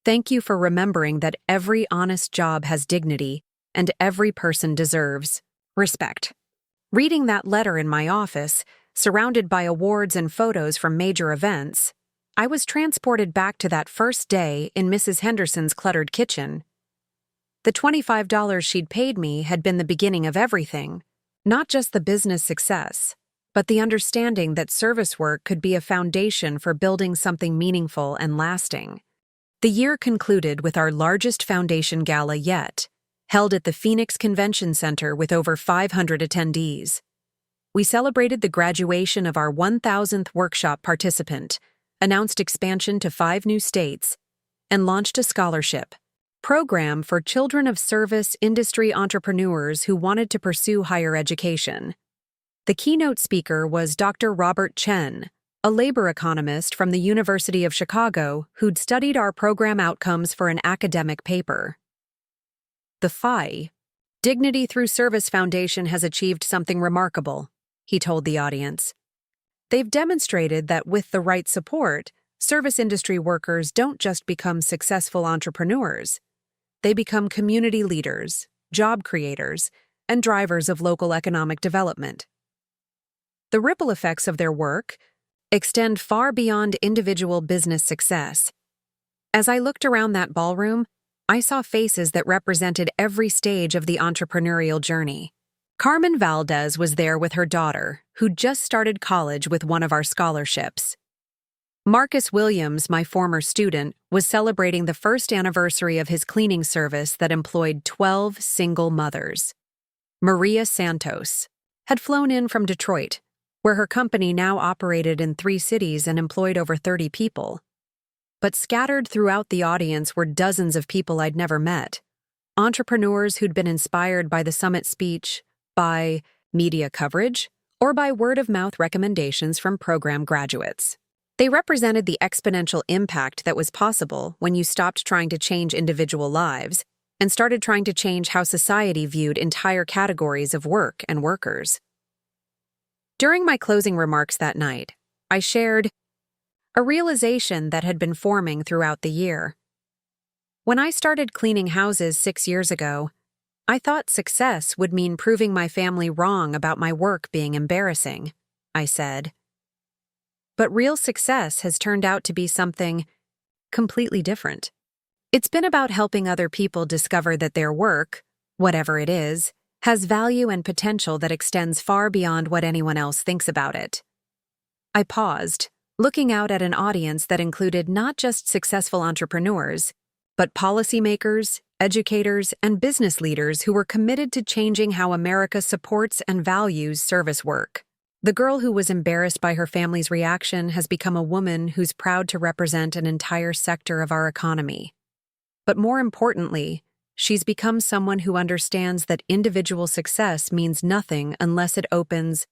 [SPEAKER 1] Thank you for remembering that every honest job has dignity, and every person deserves respect." Reading that letter in my office, surrounded by awards and photos from major events, I was transported back to that first day in Mrs. Henderson's cluttered kitchen. The $25 she'd paid me had been the beginning of everything, not just the business success, but the understanding that service work could be a foundation for building something meaningful and lasting. The year concluded with our largest foundation gala yet, held at the Phoenix Convention Center with over 500 attendees. We celebrated the graduation of our 1,000th workshop participant, announced expansion to 5 new states, and launched a scholarship program for children of service industry entrepreneurs who wanted to pursue higher education. The keynote speaker was Dr. Robert Chen, a labor economist from the University of Chicago who'd studied our program outcomes for an academic paper. The FI, Dignity Through Service Foundation, has achieved something remarkable, he told the audience. They've demonstrated that with the right support, service industry workers don't just become successful entrepreneurs. They become community leaders, job creators, and drivers of local economic development. The ripple effects of their work extend far beyond individual business success. As I looked around that ballroom, I saw faces that represented every stage of the entrepreneurial journey. Carmen Valdez was there with her daughter, who'd just started college with one of our scholarships. Marcus Williams, my former student, was celebrating the first anniversary of his cleaning service that employed 12 single mothers. Maria Santos had flown in from Detroit, where her company now operated in 3 cities and employed over 30 people. But scattered throughout the audience were dozens of people I'd never met. Entrepreneurs who'd been inspired by the summit speech, by media coverage, or by word-of-mouth recommendations from program graduates. They represented the exponential impact that was possible when you stopped trying to change individual lives and started trying to change how society viewed entire categories of work and workers. During my closing remarks that night, I shared a realization that had been forming throughout the year. When I started cleaning houses 6 years ago, I thought success would mean proving my family wrong about my work being embarrassing, I said. But real success has turned out to be something completely different. It's been about helping other people discover that their work, whatever it is, has value and potential that extends far beyond what anyone else thinks about it. I paused, looking out at an audience that included not just successful entrepreneurs, but policymakers, educators, and business leaders who were committed to changing how America supports and values service work. The girl who was embarrassed by her family's reaction has become a woman who's proud to represent an entire sector of our economy. But more importantly, she's become someone who understands that individual success means nothing unless it opens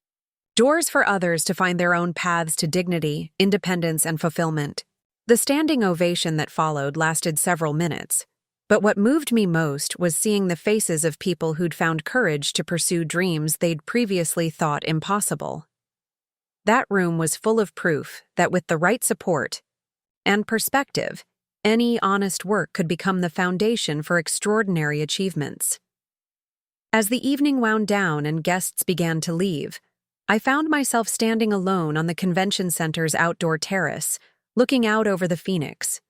[SPEAKER 1] doors for others to find their own paths to dignity, independence, and fulfillment. The standing ovation that followed lasted several minutes, but what moved me most was seeing the faces of people who'd found courage to pursue dreams they'd previously thought impossible. That room was full of proof that with the right support and perspective, any honest work could become the foundation for extraordinary achievements. As the evening wound down and guests began to leave, I found myself standing alone on the convention center's outdoor terrace, looking out over the Phoenix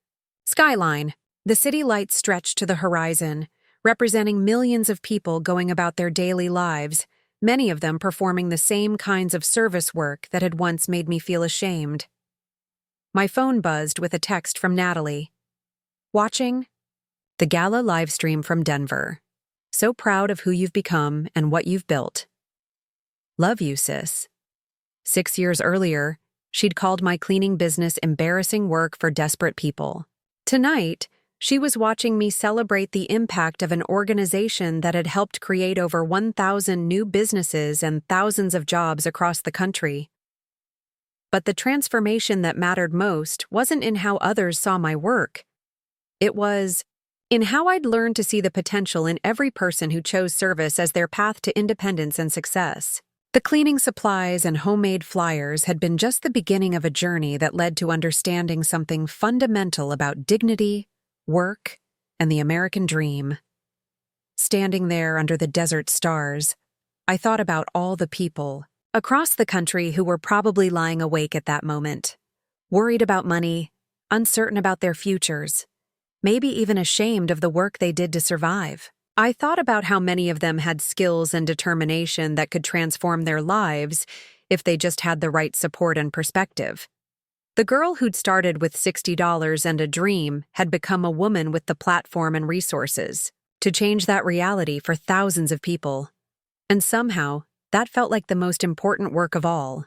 [SPEAKER 1] skyline. The city lights stretched to the horizon, representing millions of people going about their daily lives, many of them performing the same kinds of service work that had once made me feel ashamed. My phone buzzed with a text from Natalie. Watching the gala livestream from Denver. So proud of who you've become and what you've built. Love you, sis. 6 years earlier, she'd called my cleaning business embarrassing work for desperate people. Tonight, She was watching me celebrate the impact of an organization that had helped create over 1,000 new businesses and thousands of jobs across the country. But the transformation that mattered most wasn't in how others saw my work. It was in how I'd learned to see the potential in every person who chose service as their path to independence and success. The cleaning supplies and homemade flyers had been just the beginning of a journey that led to understanding something fundamental about dignity, work, and the American dream. Standing there under the desert stars, I thought about all the people across the country who were probably lying awake at that moment, worried about money, uncertain about their futures, maybe even ashamed of the work they did to survive. I thought about how many of them had skills and determination that could transform their lives if they just had the right support and perspective. The girl who'd started with $60 and a dream had become a woman with the platform and resources to change that reality for thousands of people. And somehow, that felt like the most important work of all.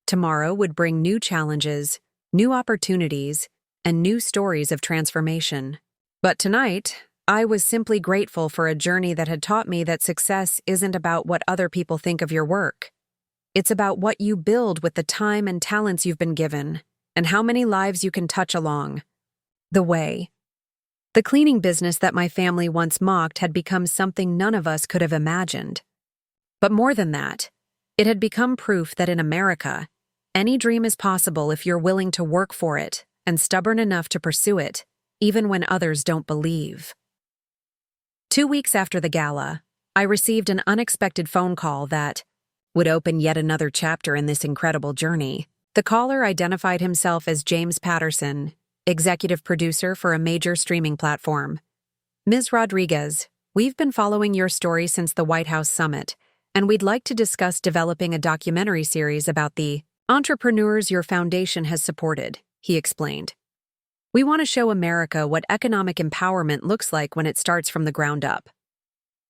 [SPEAKER 1] Tomorrow would bring new challenges, new opportunities, and new stories of transformation. But tonight, I was simply grateful for a journey that had taught me that success isn't about what other people think of your work. It's about what you build with the time and talents you've been given, and how many lives you can touch along the way. The cleaning business that my family once mocked had become something none of us could have imagined. But more than that, it had become proof that in America, any dream is possible if you're willing to work for it and stubborn enough to pursue it, even when others don't believe. 2 weeks after the gala, I received an unexpected phone call that would open yet another chapter in this incredible journey. The caller identified himself as James Patterson, executive producer for a major streaming platform. Ms. Rodriguez, we've been following your story since the White House summit, and we'd like to discuss developing a documentary series about the entrepreneurs your foundation has supported, he explained. We want to show America what economic empowerment looks like when it starts from the ground up.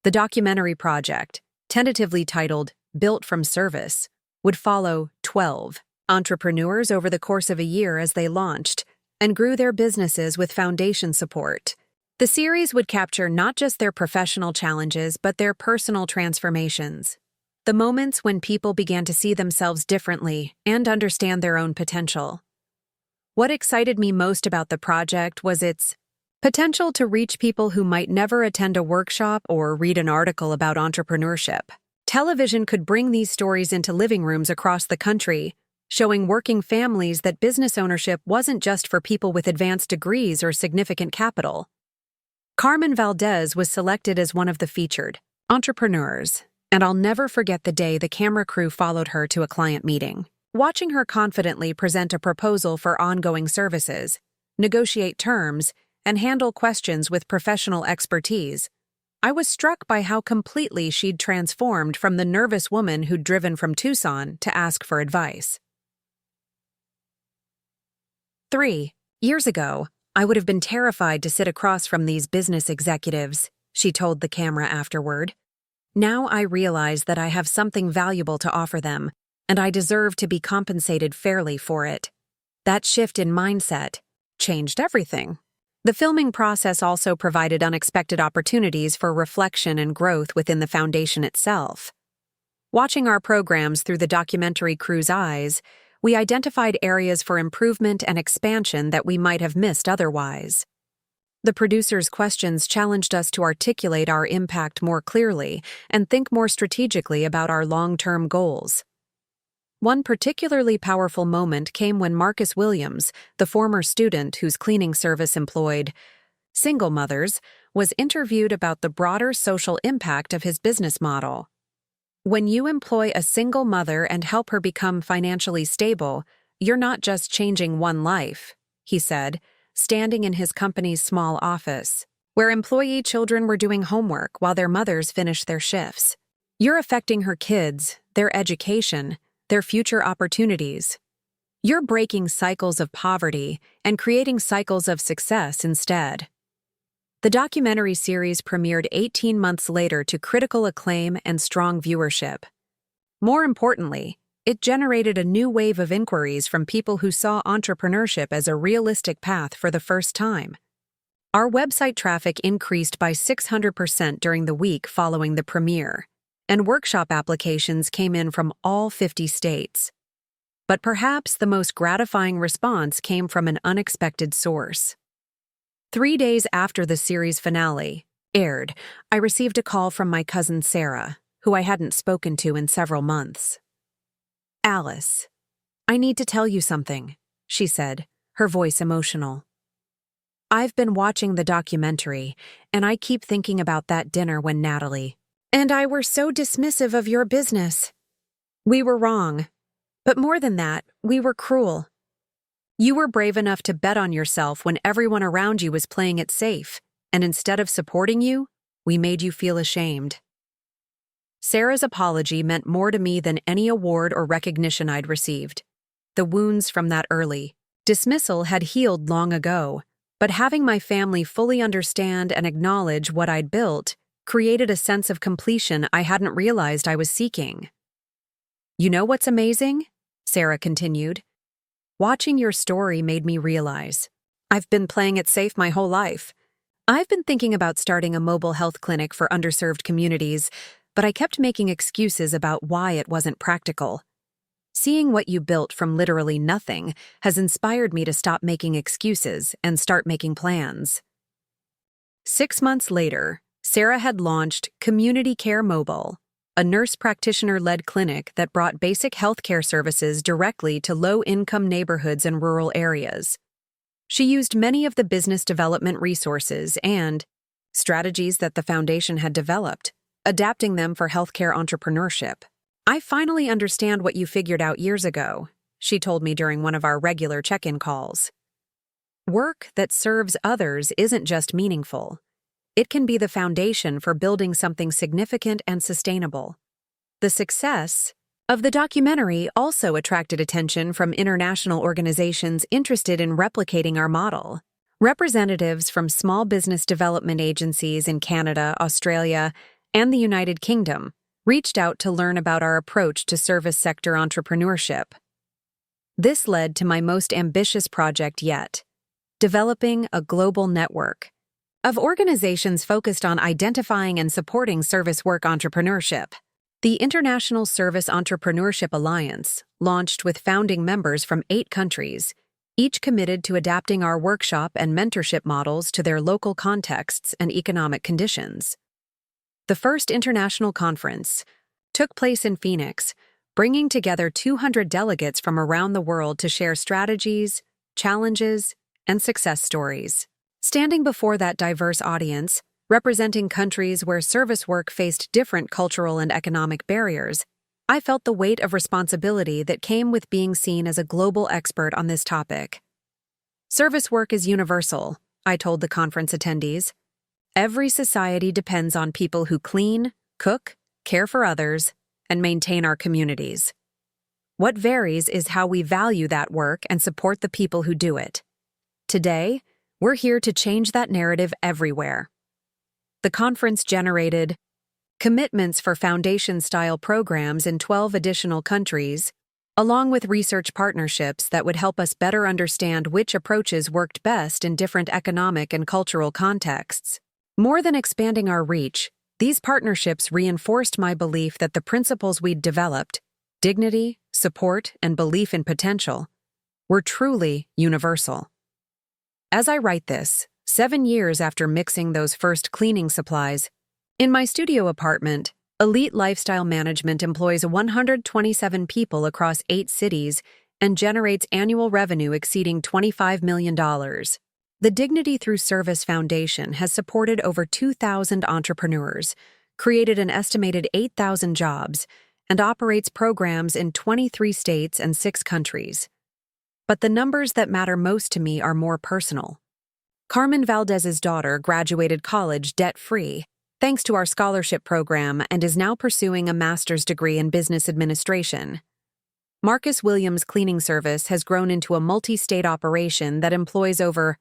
[SPEAKER 1] The documentary project, tentatively titled Built from Service, would follow 12 entrepreneurs over the course of a year as they launched and grew their businesses with foundation support. The series would capture not just their professional challenges but their personal transformations, the moments when people began to see themselves differently and understand their own potential. What excited me most about the project was its potential to reach people who might never attend a workshop or read an article about entrepreneurship. Television could bring these stories into living rooms across the country, showing working families that business ownership wasn't just for people with advanced degrees or significant capital. Carmen Valdez was selected as one of the featured entrepreneurs, and I'll never forget the day the camera crew followed her to a client meeting. Watching her confidently present a proposal for ongoing services, negotiate terms, and handle questions with professional expertise, I was struck by how completely she'd transformed from the nervous woman who'd driven from Tucson to ask for advice. 3 years ago, I would have been terrified to sit across from these business executives, she told the camera afterward. Now I realize that I have something valuable to offer them, and I deserve to be compensated fairly for it. That shift in mindset changed everything. The filming process also provided unexpected opportunities for reflection and growth within the foundation itself. Watching our programs through the documentary crew's eyes, we identified areas for improvement and expansion that we might have missed otherwise. The producers' questions challenged us to articulate our impact more clearly and think more strategically about our long-term goals. One particularly powerful moment came when Marcus Williams, the former student whose cleaning service employed single mothers, was interviewed about the broader social impact of his business model. When you employ a single mother and help her become financially stable, you're not just changing one life, he said, standing in his company's small office, where employee children were doing homework while their mothers finished their shifts. You're affecting her kids, their education, their future opportunities. You're breaking cycles of poverty and creating cycles of success instead. The documentary series premiered 18 months later to critical acclaim and strong viewership. More importantly, it generated a new wave of inquiries from people who saw entrepreneurship as a realistic path for the first time. Our website traffic increased by 600% during the week following the premiere, and workshop applications came in from all 50 states. But perhaps the most gratifying response came from an unexpected source. 3 days after the series finale aired, I received a call from my cousin Sarah, who I hadn't spoken to in several months. "Alice, I need to tell you something," she said, her voice emotional. "I've been watching the documentary, and I keep thinking about that dinner when Natalie and I were so dismissive of your business. We were wrong. But more than that, we were cruel. You were brave enough to bet on yourself when everyone around you was playing it safe, and instead of supporting you, we made you feel ashamed." Sarah's apology meant more to me than any award or recognition I'd received. The wounds from that early dismissal had healed long ago, but having my family fully understand and acknowledge what I'd built created a sense of completion I hadn't realized I was seeking. "You know what's amazing?" Sarah continued. "Watching your story made me realize I've been playing it safe my whole life. I've been thinking about starting a mobile health clinic for underserved communities, but I kept making excuses about why it wasn't practical. Seeing what you built from literally nothing has inspired me to stop making excuses and start making plans." 6 months later, Sarah had launched Community Care Mobile, a nurse practitioner-led clinic that brought basic healthcare services directly to low-income neighborhoods and rural areas. She used many of the business development resources and strategies that the foundation had developed, adapting them for healthcare entrepreneurship. "I finally understand what you figured out years ago," she told me during one of our regular check-in calls. Work that serves others isn't just meaningful. It can be the foundation for building something significant and sustainable. The success of the documentary also attracted attention from international organizations interested in replicating our model. Representatives from small business development agencies in Canada, Australia, and the United Kingdom reached out to learn about our approach to service sector entrepreneurship. This led to my most ambitious project yet, developing a global network of organizations focused on identifying and supporting service work entrepreneurship. The International Service Entrepreneurship Alliance launched with founding members from 8 countries, each committed to adapting our workshop and mentorship models to their local contexts and economic conditions. The first international conference took place in Phoenix, bringing together 200 delegates from around the world to share strategies, challenges, and success stories. Standing before that diverse audience, representing countries where service work faced different cultural and economic barriers, I felt the weight of responsibility that came with being seen as a global expert on this topic. "Service work is universal," I told the conference attendees. "Every society depends on people who clean, cook, care for others, and maintain our communities. What varies is how we value that work and support the people who do it. Today, we're here to change that narrative everywhere." The conference generated commitments for foundation-style programs in 12 additional countries, along with research partnerships that would help us better understand which approaches worked best in different economic and cultural contexts. More than expanding our reach, these partnerships reinforced my belief that the principles we'd developed, dignity, support, and belief in potential, were truly universal. As I write this, 7 years after mixing those first cleaning supplies, in my studio apartment, Elite Lifestyle Management employs 127 people across 8 cities and generates annual revenue exceeding $25 million. The Dignity Through Service Foundation has supported over 2,000 entrepreneurs, created an estimated 8,000 jobs, and operates programs in 23 states and 6 countries. But the numbers that matter most to me are more personal. Carmen Valdez's daughter graduated college debt-free, thanks to our scholarship program, and is now pursuing a master's degree in business administration. Marcus Williams' cleaning service has grown into a multi-state operation that employs over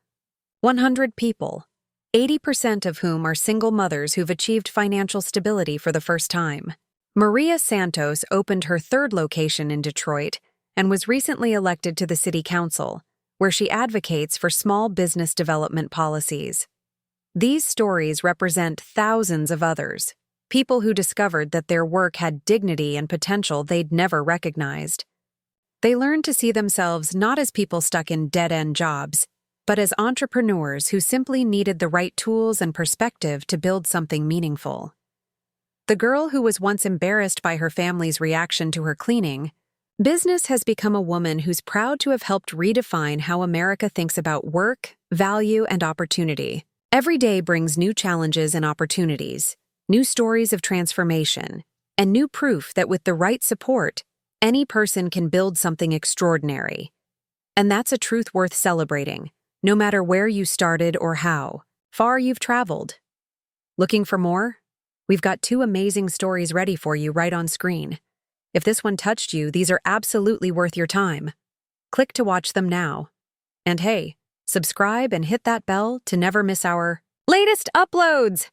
[SPEAKER 1] 100 people, 80% of whom are single mothers who've achieved financial stability for the first time. Maria Santos opened her 3rd location in Detroit and was recently elected to the City Council, where she advocates for small business development policies. These stories represent thousands of others, people who discovered that their work had dignity and potential they'd never recognized. They learned to see themselves not as people stuck in dead-end jobs, but as entrepreneurs who simply needed the right tools and perspective to build something meaningful. The girl who was once embarrassed by her family's reaction to her cleaning, business has become a woman who's proud to have helped redefine how America thinks about work, value, and opportunity. Every day brings new challenges and opportunities, new stories of transformation, and new proof that with the right support, any person can build something extraordinary. And that's a truth worth celebrating, no matter where you started or how far you've traveled. Looking for more? We've got 2 amazing stories ready for you right on screen. If this one touched you, these are absolutely worth your time. Click to watch them now. And hey, subscribe and hit that bell to never miss our latest uploads!